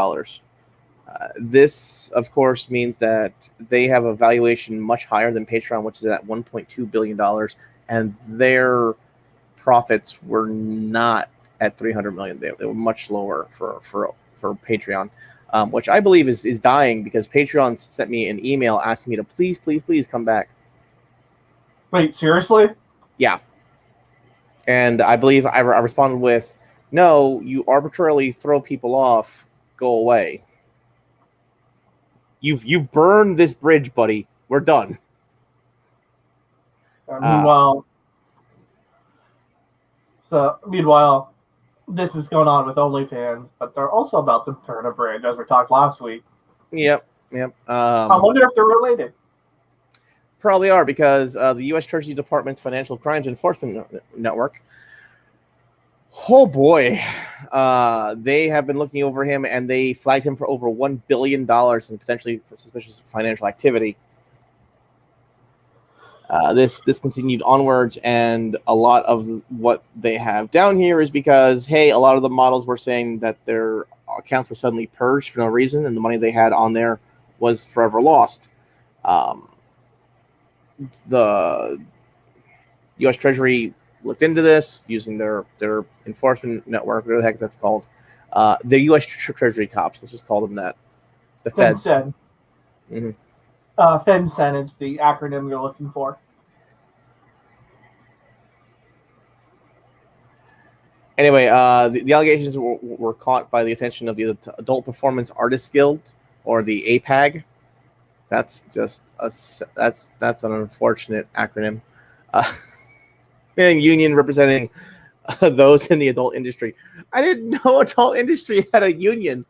This, of course, means that they have a valuation much higher than Patreon, which is at $1.2 billion, and their profits were not at $300 million. They were much lower for Patreon, which I believe is dying because Patreon sent me an email asking me to please come back. Wait, seriously? Yeah. And I believe I responded with, no, you arbitrarily throw people off, go away. You've burned this bridge, buddy. We're done. Meanwhile, this is going on with OnlyFans, but they're also about to turn a bridge, as we talked last week. Yep. I wonder if they're related. Probably are, because the U.S. Treasury Department's Financial Crimes Enforcement Network, oh boy, they have been looking over him, and they flagged him for over $1 billion in potentially suspicious financial activity. This continued onwards, and a lot of what they have down here is because, hey, a lot of the models were saying that their accounts were suddenly purged for no reason, and the money they had on there was forever lost. The U.S. Treasury looked into this using their enforcement network, whatever the heck that's called. The U.S. Treasury cops, let's just call them that. The feds. Mm-hmm. FinCEN is the acronym you're looking for. Anyway, the allegations were caught by the attention of the Adult Performance Artists Guild, or the APAG. That's just that's an unfortunate acronym. Union representing those in the adult industry. I didn't know adult industry had a union.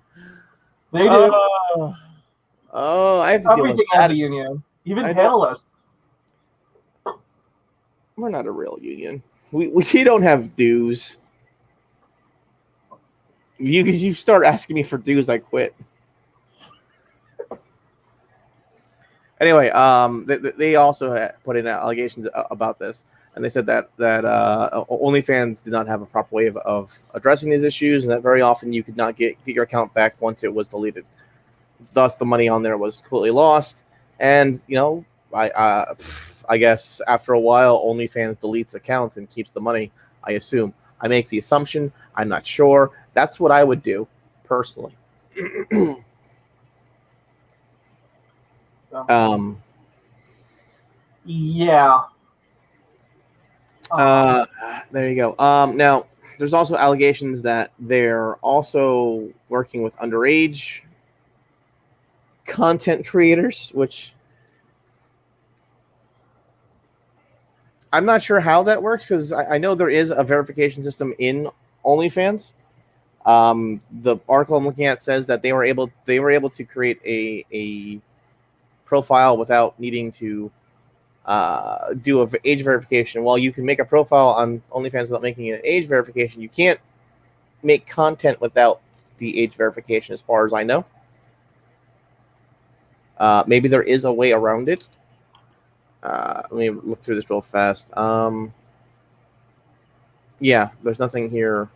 They do. I have to deal with everything that. has a union, even panelists. We're not a real union. We don't have dues. You start asking me for dues, I quit. Anyway, they also put in allegations about this, and they said that OnlyFans did not have a proper way of addressing these issues, and that very often you could not get your account back once it was deleted. Thus, the money on there was completely lost. And I guess after a while, OnlyFans deletes accounts and keeps the money. I assume. I make the assumption. I'm not sure. That's what I would do personally. Yeah. There you go. Now, there's also allegations that they're also working with underage content creators, which I'm not sure how that works, because I know there is a verification system in OnlyFans. The article I'm looking at says that they were able to create a profile without needing to do an age verification. While you can make a profile on OnlyFans without making an age verification, you can't make content without the age verification, as far as I know. Maybe there is a way around it. Let me look through this real fast. Yeah, there's nothing here.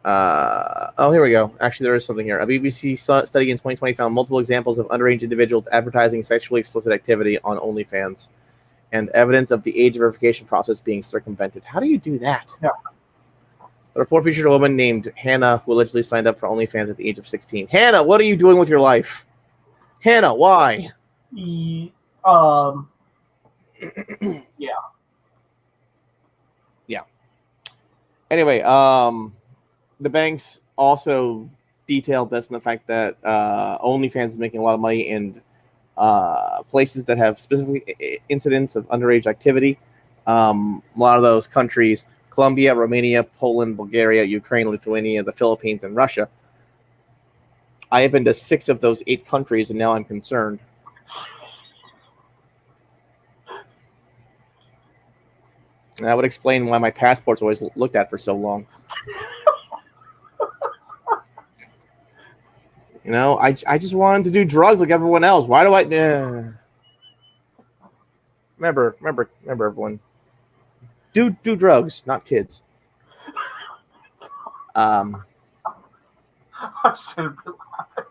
Here we go. Actually, there is something here. A BBC study in 2020 found multiple examples of underage individuals advertising sexually explicit activity on OnlyFans, and evidence of the age verification process being circumvented. How do you do that? Yeah. The report featured a woman named Hannah who allegedly signed up for OnlyFans at the age of 16. Hannah, what are you doing with your life? Hannah, why? Yeah. Yeah. Anyway, the banks also detailed this in the fact that OnlyFans is making a lot of money in places that have specific incidents of underage activity. A lot of those countries: Colombia, Romania, Poland, Bulgaria, Ukraine, Lithuania, the Philippines, and Russia. I have been to 6 of those 8 countries, and now I'm concerned. And that would explain why my passport's always looked at for so long. I just wanted to do drugs like everyone else. Why do I? Remember, everyone. Do drugs, not kids. I should be laughing.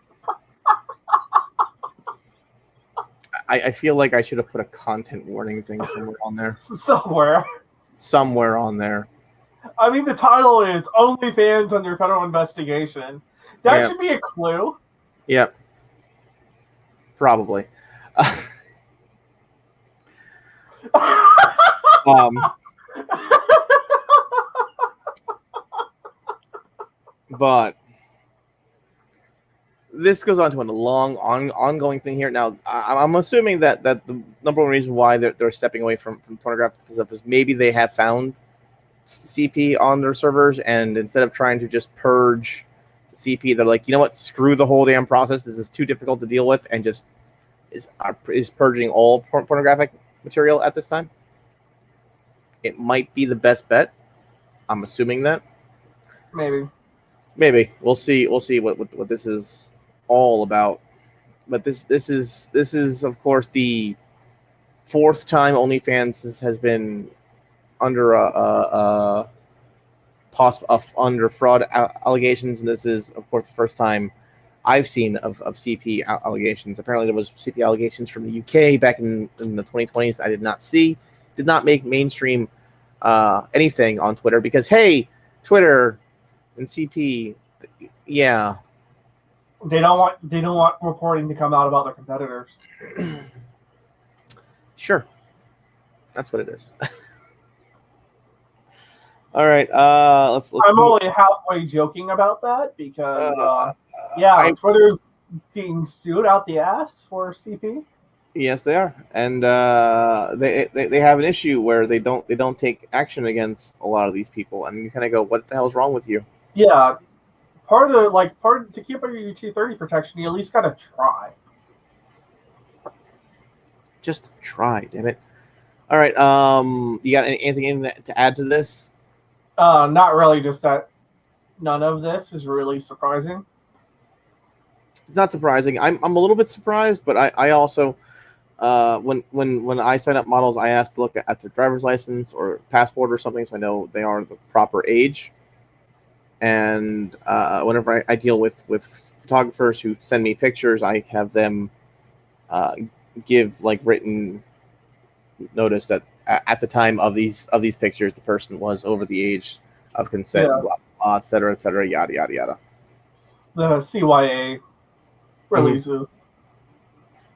I feel like I should have put a content warning thing somewhere on there. Somewhere on there. I mean, the title is OnlyFans Under Federal Investigation. That should be a clue. Yep. Probably. But this goes on to a long ongoing thing here. Now, I'm assuming that the number one reason why they're stepping away from pornographic stuff is maybe they have found CP on their servers, and instead of trying to just purge CP, they're like, you know what, screw the whole damn process. This is too difficult to deal with, and just is purging all pornographic material at this time. It might be the best bet. I'm assuming that. Maybe we'll see what this is all about. But this is of course the fourth time OnlyFans has been under under fraud allegations, and this is, of course, the first time I've seen of CP allegations. Apparently, there was CP allegations from the UK back in the 2020s. I did not make mainstream anything on Twitter because, hey, Twitter and CP, yeah, they don't want reporting to come out about their competitors. Sure, that's what it is. All right, let's. I'm only halfway joking about that because Twitter's being sued out the ass for CP. Yes, they are, and they have an issue where they don't take action against a lot of these people, and you kind of go, "What the hell's wrong with you?" Yeah, part to keep your 230 protection, you at least gotta try. Just try, damn it! All right, you got anything to add to this? Not really. Just that none of this is really surprising. It's not surprising. I'm a little bit surprised, but I also. When I sign up models, I ask to look at their driver's license or passport or something, so I know they are the proper age. And whenever I deal with photographers who send me pictures, I have them give written notice that at the time of these pictures, the person was over the age of consent, blah, blah, et cetera, yada yada yada. The CYA releases.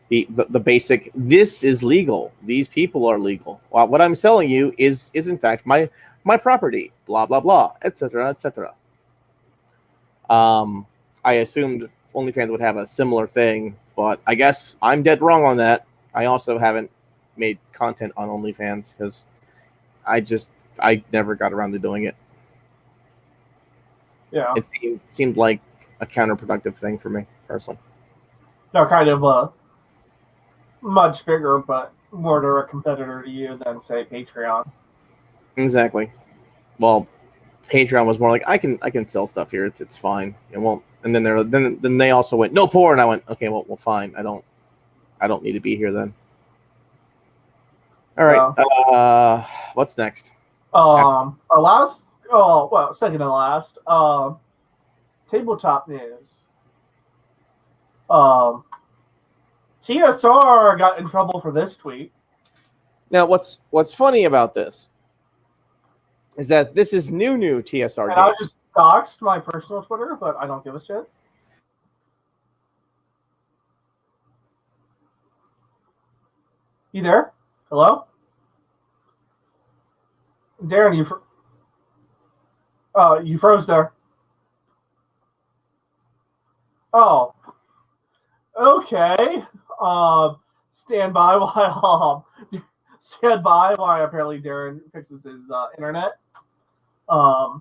The basic, this is legal. These people are legal. Well, what I'm selling you is in fact my property. Blah blah blah, etc. etc. I assumed OnlyFans would have a similar thing, but I guess I'm dead wrong on that. I also haven't made content on OnlyFans because I never got around to doing it. Yeah, it seemed like a counterproductive thing for me personally. They're kind of much bigger, but more direct competitor to you than, say, Patreon. Exactly. Well, Patreon was more like I can sell stuff here. It's fine. It won't. And then they also went no porn. I went okay. Well, fine. I don't need to be here then. All right. What's next? Our last. Second to last. Tabletop news. TSR got in trouble for this tweet. Now, what's funny about this is that this is new TSR. And I just doxed my personal Twitter, but I don't give a shit. You there? Hello? Darren, you froze there. Oh. Okay. Stand by while apparently Darren fixes his internet. Let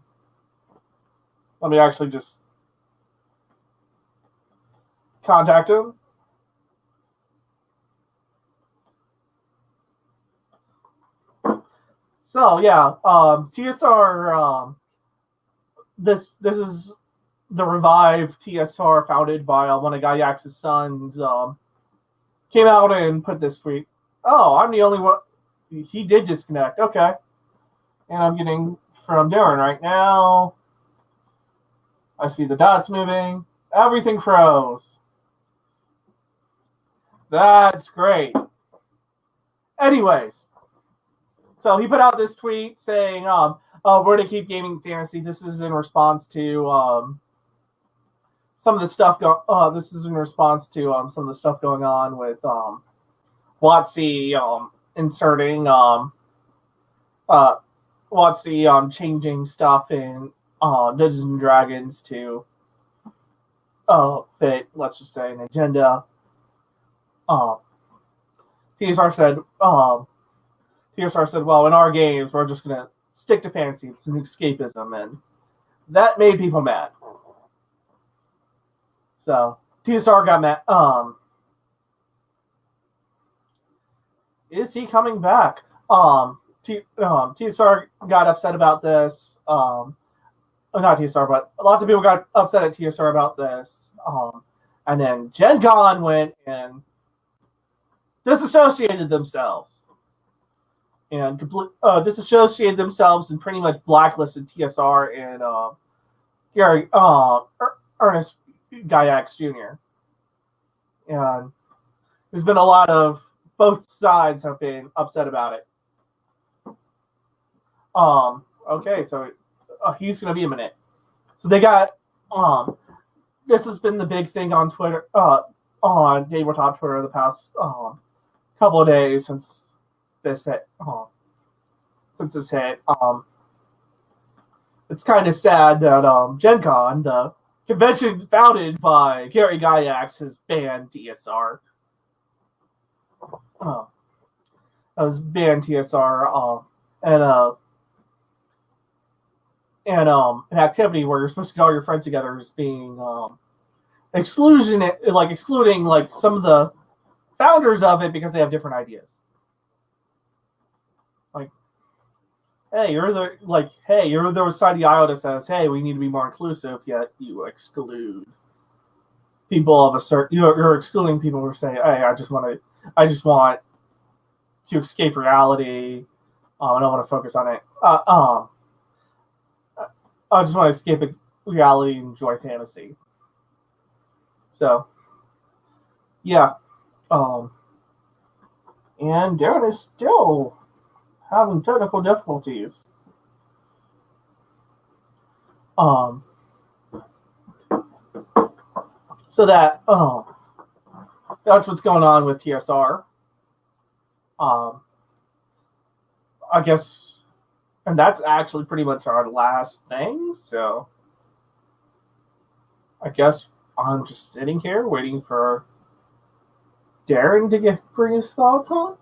me actually just contact him. So yeah, TSR. This is the revived TSR founded by one of Gygax's sons. Came out and put this tweet. Oh, I'm the only one. He did disconnect. Okay, and I'm getting from Darren right now. I see the dots moving. Everything froze. That's great. Anyways, so he put out this tweet saying, "Where to keep gaming fantasy." This is in response to some of the stuff. This is in response to some of the stuff going on with WotC inserting WotC changing stuff in Dungeons and Dragons to fit, let's just say, an agenda. TSR said, well, in our games, we're just going to stick to fantasy. It's an escapism, and that made people mad. So, TSR got mad. Is he coming back? TSR got upset about this. Not TSR, but lots of people got upset at TSR about this. And then Gencon went and disassociated themselves. and disassociated themselves and pretty much blacklisted TSR and Ernest Gygax Jr. And there's been a lot of both sides have been upset about it. Okay, so he's going to be a minute. So they got this has been the big thing on Twitter, on tabletop Twitter the past couple of days since this hit. It's kind of sad that Gencon, the convention founded by Gary Gygax, has banned TSR. Has banned TSR and an activity where you're supposed to get all your friends together is being excluding like some of the founders of it because they have different ideas. Like, hey, you're the side of the aisle that says, hey, we need to be more inclusive, yet you exclude people of a certain. You're excluding people who say, hey, I just want to escape reality. I don't want to focus on it. I just want to escape reality and enjoy fantasy. So, yeah. And Darren is still having technical difficulties. So that's what's going on with TSR. I guess, and that's actually pretty much our last thing. So I guess I'm just sitting here waiting for Darren to bring his thoughts on.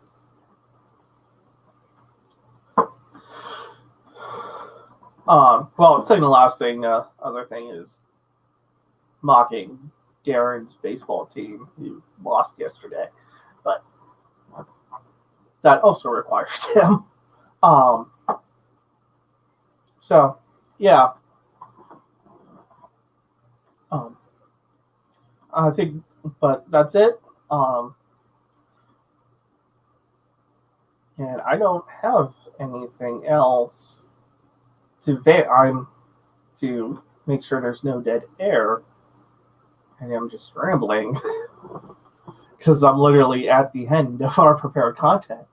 Well, saying the last thing, other thing is mocking Darren's baseball team who lost yesterday, but that also requires him. So, yeah. I think, but that's it. And I don't have anything else to make sure there's no dead air. And I'm just rambling because I'm literally at the end of our prepared content.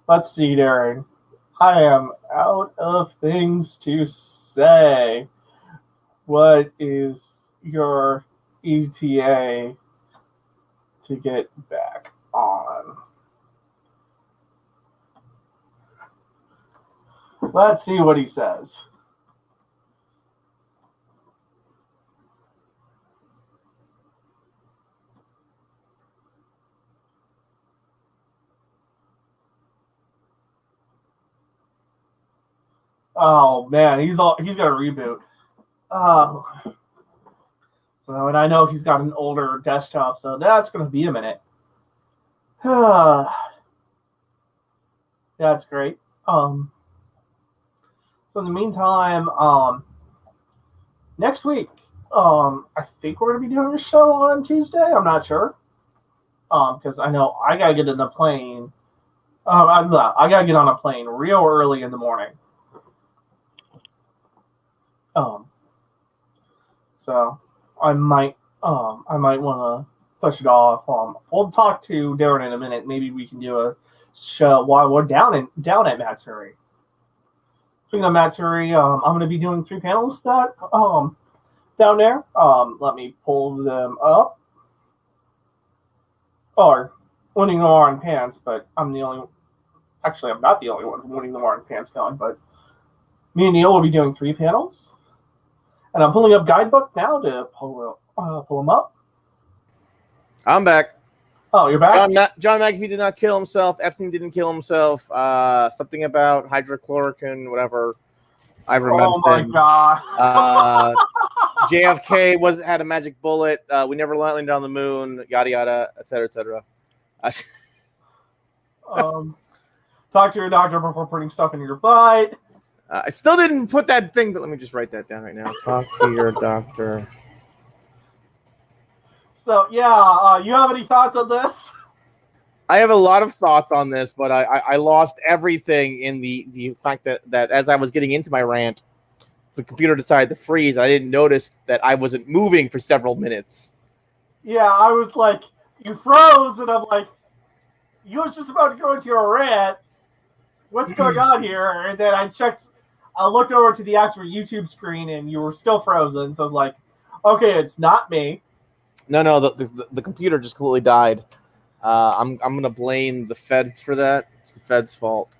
Let's see, Darren. I am out of things to say. What is your ETA to get back on? Let's see what he says. Oh man, he's got a reboot. Oh, so and I know he's got an older desktop, so that's going to be a minute. That's great. So in the meantime, next week, I think we're going to be doing a show on Tuesday. I'm not sure, because I know I gotta get in the plane. I gotta get on a plane real early in the morning. So I might want to push it off. We'll talk to Darren in a minute. Maybe we can do a show while we're down at Matsuri. Speaking of Matsuri, I'm going to be doing 3 panels that down there. Let me pull them up. Or winning the war in pants, but I'm the only. Actually, I'm not the only one winning the war in pants going, but me and Neil will be doing 3 panels. And I'm pulling up guidebook now to pull them up. I'm back. Oh, you're back? John McAfee did not kill himself. Epstein didn't kill himself. Something about hydrochloroquine, whatever. Ivermectin. Oh my god. JFK had a magic bullet. We never landed on the moon. Yada yada, etc. etc. Talk to your doctor before putting stuff in your butt. I still didn't put that thing, but let me just write that down right now. Talk to your doctor So you have any thoughts on this? I have a lot of thoughts on this, but I lost everything in the fact that as I was getting into my rant, the computer decided to freeze. I didn't notice that I wasn't moving for several minutes. Yeah, I was like, you froze, and I'm like, you was just about to go into your rant. What's going on here? And then I looked over to the actual YouTube screen, and you were still frozen. So I was like, okay, it's not me. No, the computer just completely died. I'm gonna blame the feds for that. It's the feds' fault.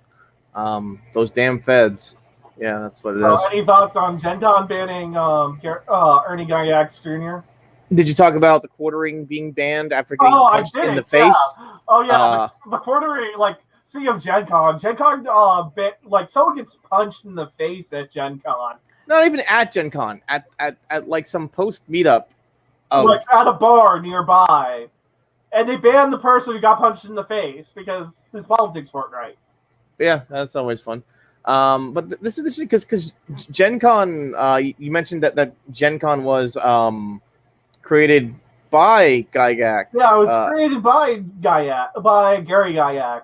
Those damn feds. Yeah, that's what it is. Any thoughts on Gencon banning Ernie Gygax Jr.? Did you talk about the quartering being banned after getting punched in the face? Yeah. Oh yeah, the quartering. Like, speaking of Gencon, someone gets punched in the face at Gencon. Not even at Gencon, at like some post meetup. Like at a bar nearby. And they banned the person who got punched in the face because his politics weren't right. Yeah, that's always fun. But this is interesting because Gencon, you mentioned that Gencon was created by Gygax. Yeah, it was created by Gary Gygax.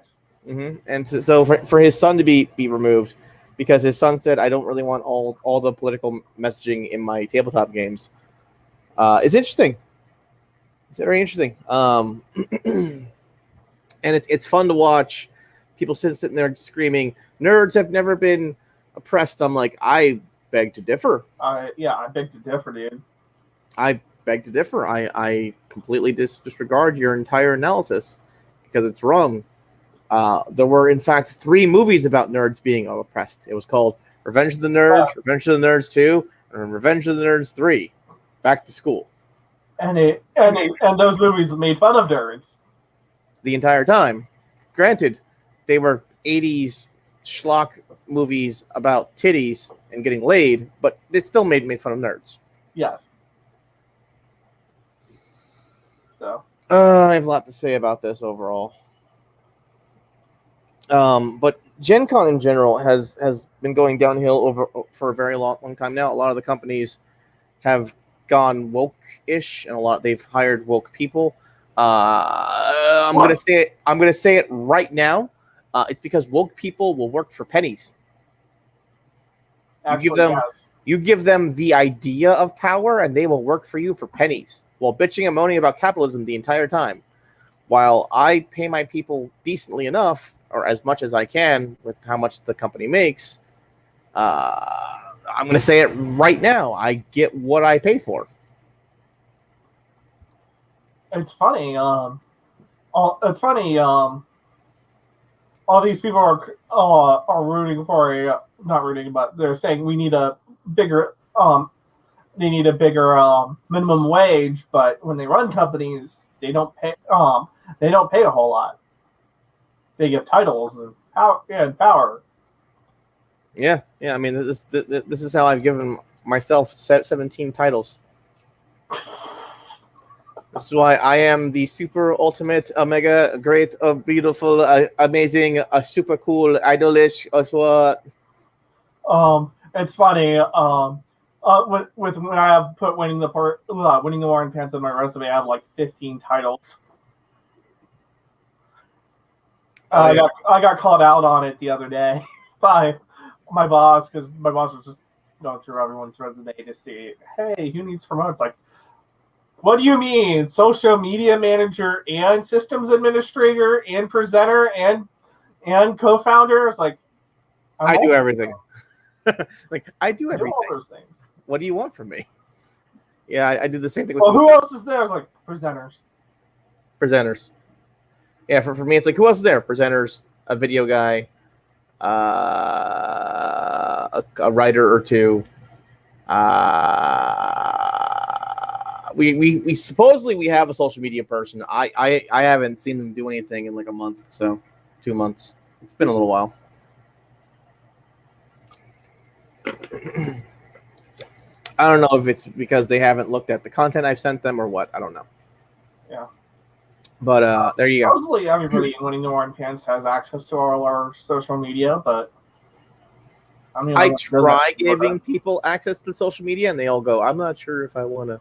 Mm-hmm. And so for his son to be removed, because his son said, I don't really want all the political messaging in my tabletop games, is interesting. It's very interesting. And it's fun to watch people sitting there screaming, nerds have never been oppressed. I'm like, I beg to differ. I beg to differ, dude. I beg to differ. I completely disregard your entire analysis because it's wrong. There were, in fact, 3 movies about nerds being oppressed. It was called Revenge of the Nerds, Revenge of the Nerds 2, and Revenge of the Nerds 3. Back to School. And those movies made fun of nerds the entire time. Granted, they were 80s schlock movies about titties and getting laid, but it still made fun of nerds. Yes. So I have a lot to say about this overall. But Gen Con in general has been going downhill for a very long time now. A lot of the companies have gone woke-ish, and they've hired woke people. I'm gonna say it right now. It's because woke people will work for pennies. You give them the idea of power, and they will work for you for pennies, while bitching and moaning about capitalism the entire time. While I pay my people decently enough, or as much as I can with how much the company makes, I'm going to say it right now. I get what I pay for. It's funny. All these people are rooting for not rooting, but they're saying we need a bigger minimum wage. But when they run companies, they don't pay a whole lot. They give titles and power. Yeah. I mean, this is how I've given myself 17 titles. This is why I am the super ultimate, omega, great, beautiful, amazing, super cool, idolish. It's funny. When I have put winning the war and pants on my resume, I have like 15 titles. I got called out on it the other day by my boss because my boss was just going through everyone's resume to see, hey, who needs promotes? Like, what do you mean? Social media manager and systems administrator and presenter and co-founder? It's like, I do everything. I do everything. All those things. What do you want from me? Yeah, I did the same thing. Well, who else is there? It's like presenters. Yeah, for me, it's like, who else is there? Presenters, a video guy, a writer or two. We supposedly we have a social media person. I haven't seen them do anything in like a month, so 2 months. It's been a little while. I don't know if it's because they haven't looked at the content I've sent them or what. I don't know. Yeah. But there you go. Supposedly everybody in Winning the War in Pants has access to all our social media, but I try giving people access to social media, and they all go, "I'm not sure if I want to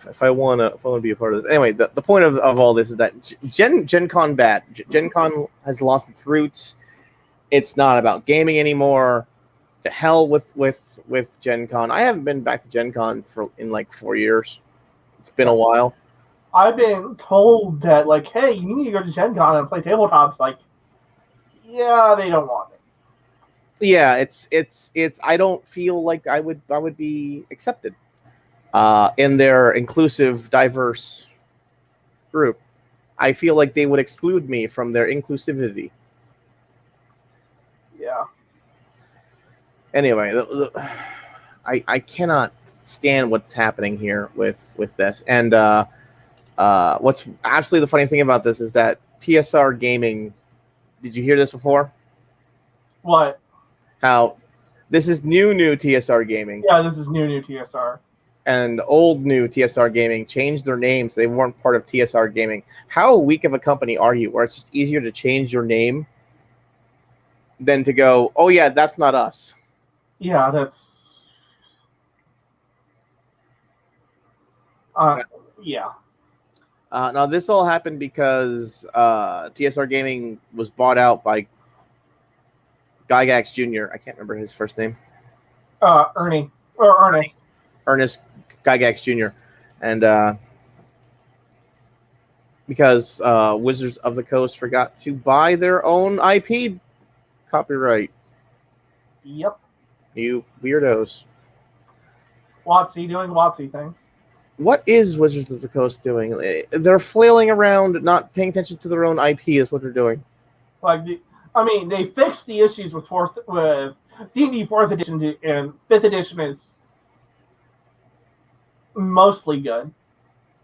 if I wanna be a part of this. Anyway, the point of all this is that Gencon bad. Gencon has lost its roots. It's not about gaming anymore. To hell with Gencon. I haven't been back to Gencon in like 4 years. It's been a while. I've been told that, like, hey, you need to go to Gencon and play tabletops. Like, yeah, they don't want it. Yeah, it's. I don't feel like I would be accepted in their inclusive, diverse group. I feel like they would exclude me from their inclusivity. Yeah. Anyway, I cannot stand what's happening here with this. And what's absolutely the funniest thing about this is that TSR Gaming. Did you hear this before? What? How this is new TSR Gaming. Yeah, this is new TSR. And old new TSR Gaming changed their names. They weren't part of TSR Gaming. How weak of a company are you? Where it's just easier to change your name than to go, oh yeah, that's not us. Yeah, that's. Yeah. Now this all happened because TSR Gaming was bought out by Gygax Jr. I can't remember his first name. Ernie or Ernest. Ernest Gygax Jr. And because Wizards of the Coast forgot to buy their own IP copyright. Yep. You weirdos. WotC doing WotC things. What is Wizards of the Coast doing? They're flailing around, not paying attention to their own IP is what they're doing. Like, they fixed the issues with D&D 4th edition, and 5th edition is mostly good.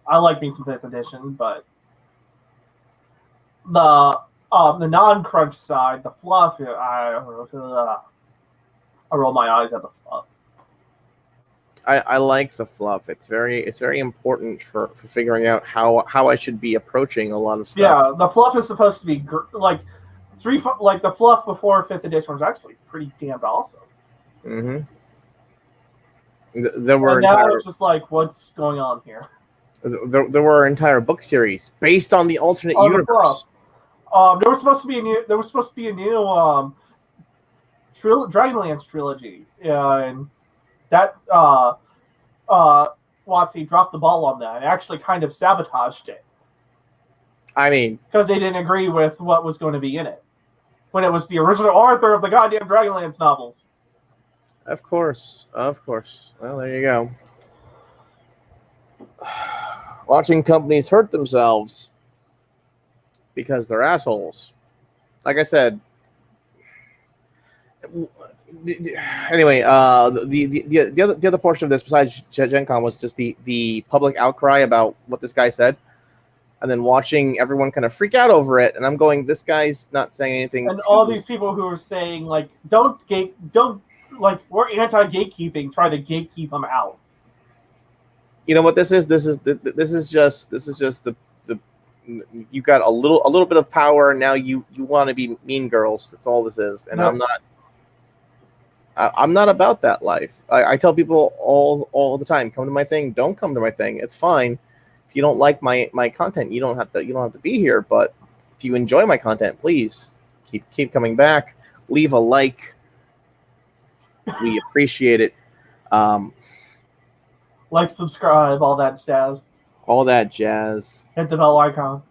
I like me some 5th edition, but the non-crunch side, the fluff, I roll my eyes at the fluff. I like the fluff. It's very important for figuring out how I should be approaching a lot of stuff. Yeah, the fluff is supposed to be like the fluff before 5th edition was actually pretty damn awesome. Mm-hmm. There were now it's just like, what's going on here? There were entire book series based on the alternate universe. There was supposed to be a new Dragonlance trilogy, and that WotC dropped the ball on that and actually kind of sabotaged it. I mean, because they didn't agree with what was going to be in it when it was the original author of the goddamn Dragonlance novels. Of course. Well, there you go. Watching companies hurt themselves because they're assholes. Like I said. Anyway, the other portion of this, besides Gencon, was just the public outcry about what this guy said, and then watching everyone kind of freak out over it. And I'm going, this guy's not saying anything. And all these people who are saying like, don't we're anti-gatekeeping, try to gatekeep them out. You know what this is? This is just the you got a little bit of power, and now you want to be mean girls. That's all this is. And no. I'm not about that life. I tell people all the time, come to my thing, don't come to my thing. It's fine. If you don't like my content, you don't have to be here. But if you enjoy my content, please keep coming back. Leave a like. We appreciate it. Like, subscribe, all that jazz. Hit the bell icon.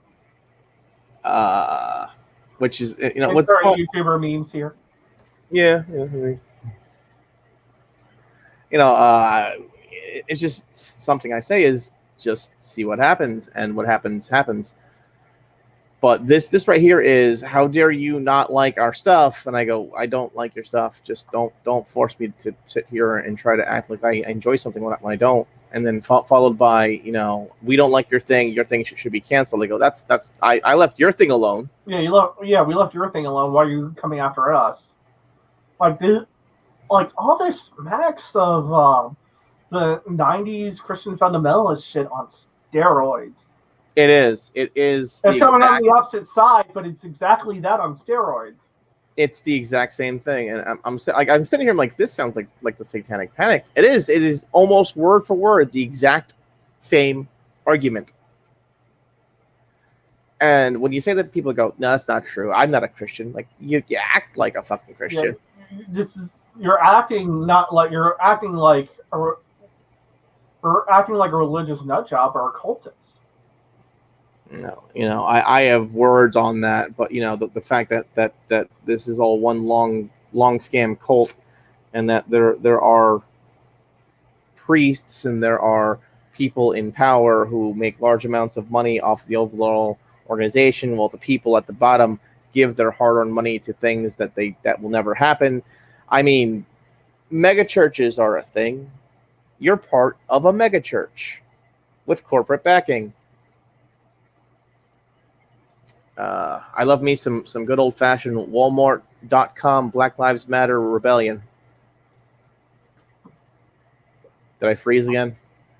Which is what's YouTuber memes here. Yeah. It's just something I say is just see what happens, and what happens. But this right here is, how dare you not like our stuff? And I go, I don't like your stuff. Just don't force me to sit here and try to act like I enjoy something when I don't. And then followed by, we don't like your thing. Your thing should be canceled. I go, I left your thing alone. Yeah, we left your thing alone. Why are you coming after us? Like all this smacks of the 90s Christian fundamentalist shit on steroids. It is. It's coming on the opposite side, but it's exactly that on steroids. It's the exact same thing, and I'm sitting here. I'm like, this sounds like the Satanic Panic. It is almost word for word the exact same argument. And when you say that, people go, "No, that's not true. I'm not a Christian." Like you act like a fucking Christian. Yeah, you're acting like a religious nutjob or a cultist. No, I have words on that, but the fact that this is all one long scam cult, and that there are priests and there are people in power who make large amounts of money off the overall organization, while the people at the bottom give their hard-earned money to things that will never happen. I mean, mega churches are a thing. You're part of a mega church with corporate backing. I love me some good old-fashioned Walmart.com Black Lives Matter rebellion. Did I freeze again?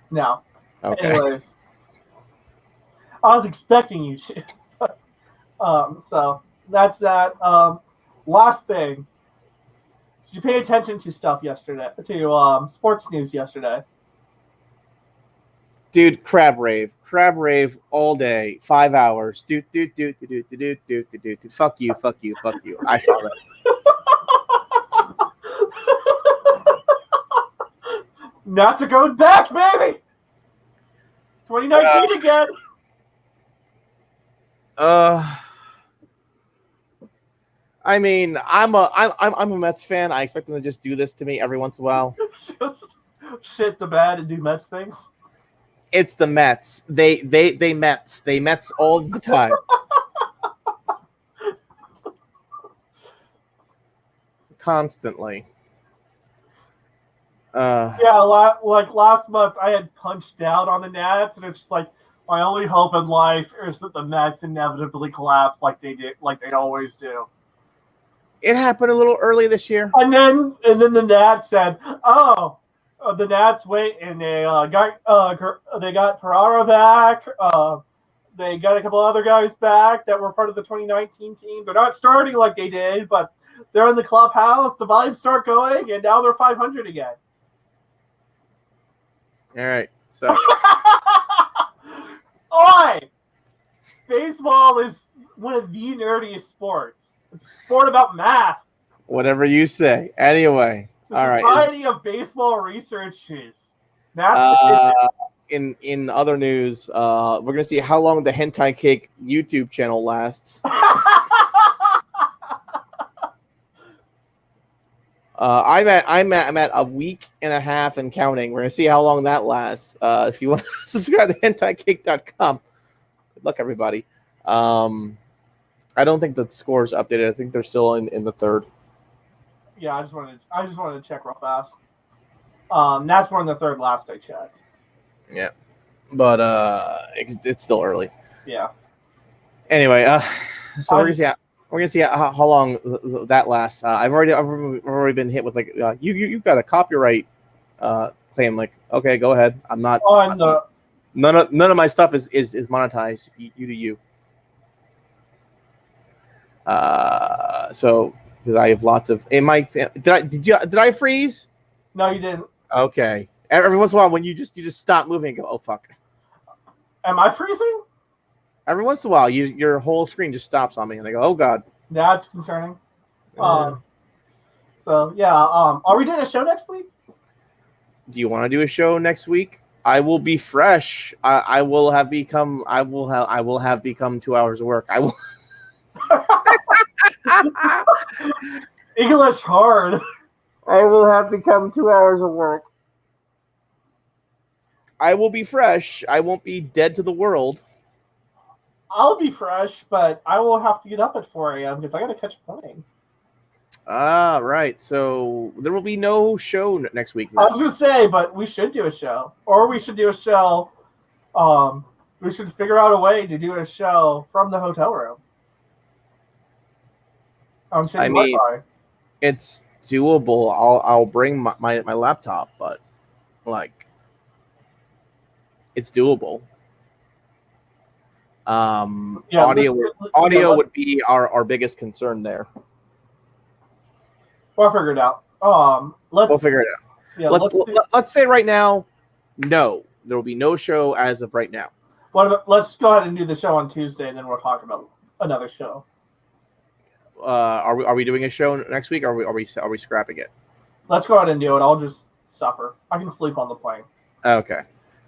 No. Okay. Anyways, I was expecting you to. So that's that. Last thing. Did you pay attention to stuff yesterday? To sports news yesterday? Dude, crab rave all day, 5 hours. Fuck you. I saw this. Nats are going back, baby. 2019 again. I mean, I'm a Mets fan. I expect them to just do this to me every once in a while. Just shit the bed and do Mets things. It's the Mets. They Mets all the time. Constantly. Like last month, I had punched down on the Nats, and it's just like my only hope in life is that the Mets inevitably collapse, like they always do. It happened a little early this year, and then the Nats said, "Oh, the Nats wait," and they got Pereira back. They got a couple other guys back that were part of the 2019 team. They're not starting like they did, but they're in the clubhouse. The vibes start going, and now they're 500 again. All right, so. Oi! Baseball is one of the nerdiest sports. It's a sport about math. Whatever you say. Anyway, all right. Society of Baseball Researchers. Math. In other news, we're gonna see how long the Hentai Cake YouTube channel lasts. I'm at a week and a half and counting. We're gonna see how long that lasts. If you want to subscribe to hentaicake.com. Good luck, everybody. I don't think the score's updated. I think they're still in the third. Yeah, I just wanted to check real fast. That's one in the third last I checked. Yeah, but it's still early. Yeah. Anyway, so we're gonna see how long that lasts. I've already been hit with like you've got a copyright claim. Like, okay, go ahead. I'm not. None of my stuff is monetized. You do you. So because I have lots of in my did I freeze? No, you didn't. Okay. Every once in a while, when you just stop moving and go, oh fuck. Am I freezing? Every once in a while, your whole screen just stops on me, and I go, oh god. That's concerning. So yeah, are we doing a show next week? Do you want to do a show next week? I will be fresh. I will have become 2 hours of work. I will. English hard. I will have become 2 hours of work. I will be fresh. I won't be dead to the world. I'll be fresh, but I will have to get up at 4 a.m. because I got to catch a plane. Ah, right. So there will be no show next week. I was going to say, but we should do a show. Or we should do a show. We should figure out a way to do a show from the hotel room. I mean, it's doable. I'll bring my laptop, but like, it's doable. Audio would be our biggest concern there. We'll figure it out. We'll figure it out. Yeah, let's say right now, no. there will be no show as of right now. Let's go ahead and do the show on Tuesday, and then we'll talk about another show. Are we doing a show next week? Or are we scrapping it? Let's go ahead and do it. I'll just suffer. I can sleep on the plane. Okay,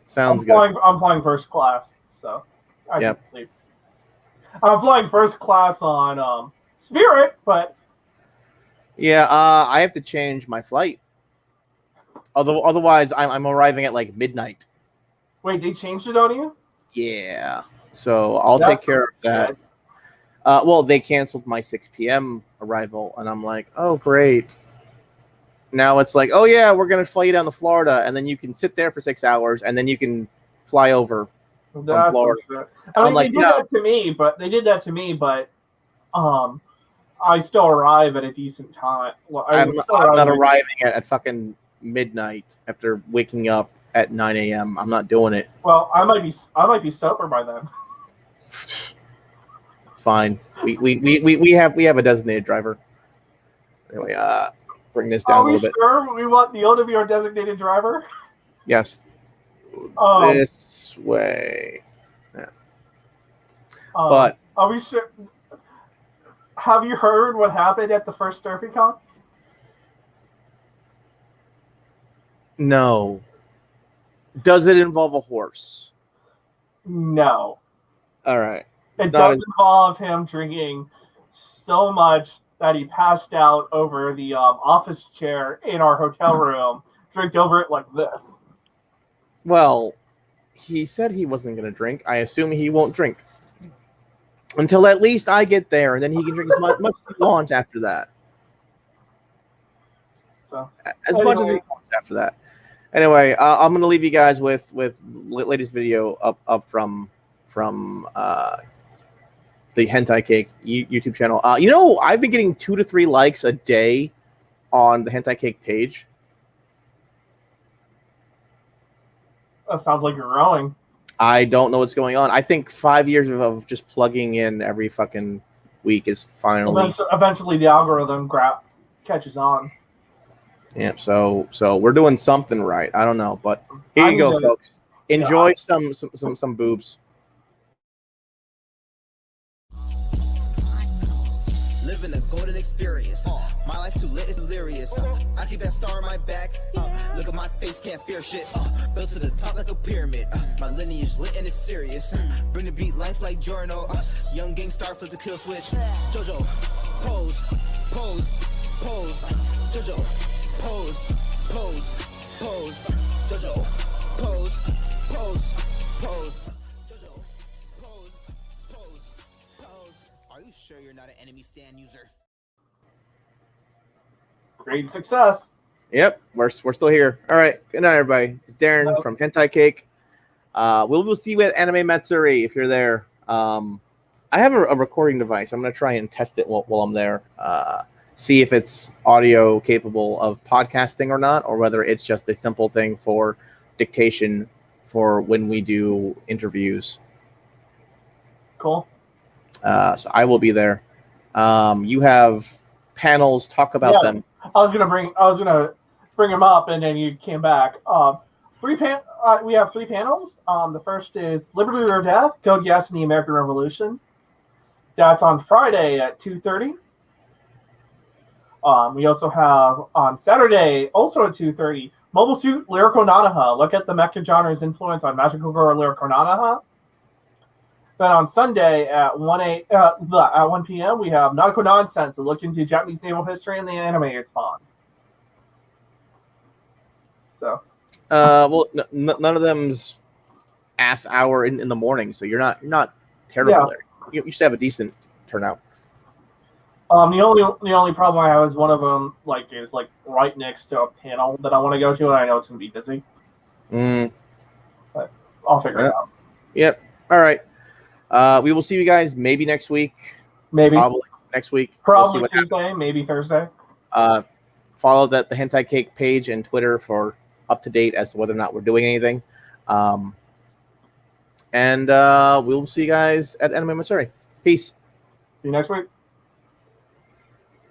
sounds good. I'm flying first class, so I can sleep. I'm flying first class on Spirit, but yeah, I have to change my flight. Otherwise, I'm arriving at like midnight. Wait, they changed it on you? Yeah, so I'll take care of that. Well, they canceled my 6 p.m. arrival, and I'm like, oh, great. Now it's like, oh, yeah, we're going to fly you down to Florida, and then you can sit there for 6 hours, and then you can fly over from Florida. I mean, they did that to me, but I still arrive at a decent time. Well, I'm not arriving at fucking midnight after waking up at 9 a.m. I'm not doing it. Well, I might be sober by then. Fine. We have a designated driver. Anyway, bring this down a little bit. Are we sure we want Neil to be our designated driver? Yes. This way. Yeah. But are we sure? Have you heard what happened at the first DerpyCon? No. Does it involve a horse? No. All right. It does involve him drinking so much that he passed out over the office chair in our hotel room, drank over it like this. Well, he said he wasn't going to drink. I assume he won't drink until at least I get there, and then he can drink as much as he wants after that. So, much as he wants after that. Anyway, I'm going to leave you guys with latest video up from the Hentai Cake YouTube channel. I've been getting 2 to 3 likes a day on the Hentai Cake page. That sounds like you're growing. I don't know what's going on. I think 5 years of just plugging in every fucking week is finally... Eventually the algorithm catches on. Yeah, so we're doing something right. I don't know, but here you go, folks. Enjoy some boobs. Living a golden experience. My life too lit is delirious. I keep that star on my back. Look at my face, can't fear shit. Built to the top like a pyramid. My lineage lit and it's serious. Bring the beat, life like Jorno. Young gang star, flip the kill switch. Jojo, pose, pose, pose. Jojo, pose, pose, pose. Jojo, pose, pose, pose. Jojo, pose, pose, pose. Are you sure you're not an enemy stand user? Great success. Yep, we're still here. All right, good night, everybody. It's Darren from Hentai Cake. We'll see you at Anime Matsuri if you're there. I have a recording device. I'm gonna try and test it while I'm there. See if it's audio capable of podcasting or not, or whether it's just a simple thing for dictation for when we do interviews. Cool. So I will be there. You have panels. Talk about them. I was gonna bring them up, and then you came back. We have 3 panels. The first is Liberty or Death: Code Geass and the American Revolution. That's on Friday at 2:30. We also have on Saturday, also at 2:30, Mobile Suit Lyrical Nanaha. Look at the mecha genre's influence on Magical Girl Lyrical Nanaha. Then on Sunday at 1 p.m. we have Nautical Nonsense, a look into Japanese naval history and the anime it spawned. So, well, none of them's ass hour in the morning, so you're not terrible there. You should have a decent turnout. The only problem I have is one of them is right next to a panel that I want to go to, and I know it's gonna be busy. But I'll figure it out. Yep. All right. We will see you guys maybe next week. Maybe. Probably next week. Probably we'll Tuesday, happens. Maybe Thursday. Follow the Hentai Cake page and Twitter for up to date as to whether or not we're doing anything. And we will see you guys at Anime Matsuri. Peace. See you next week.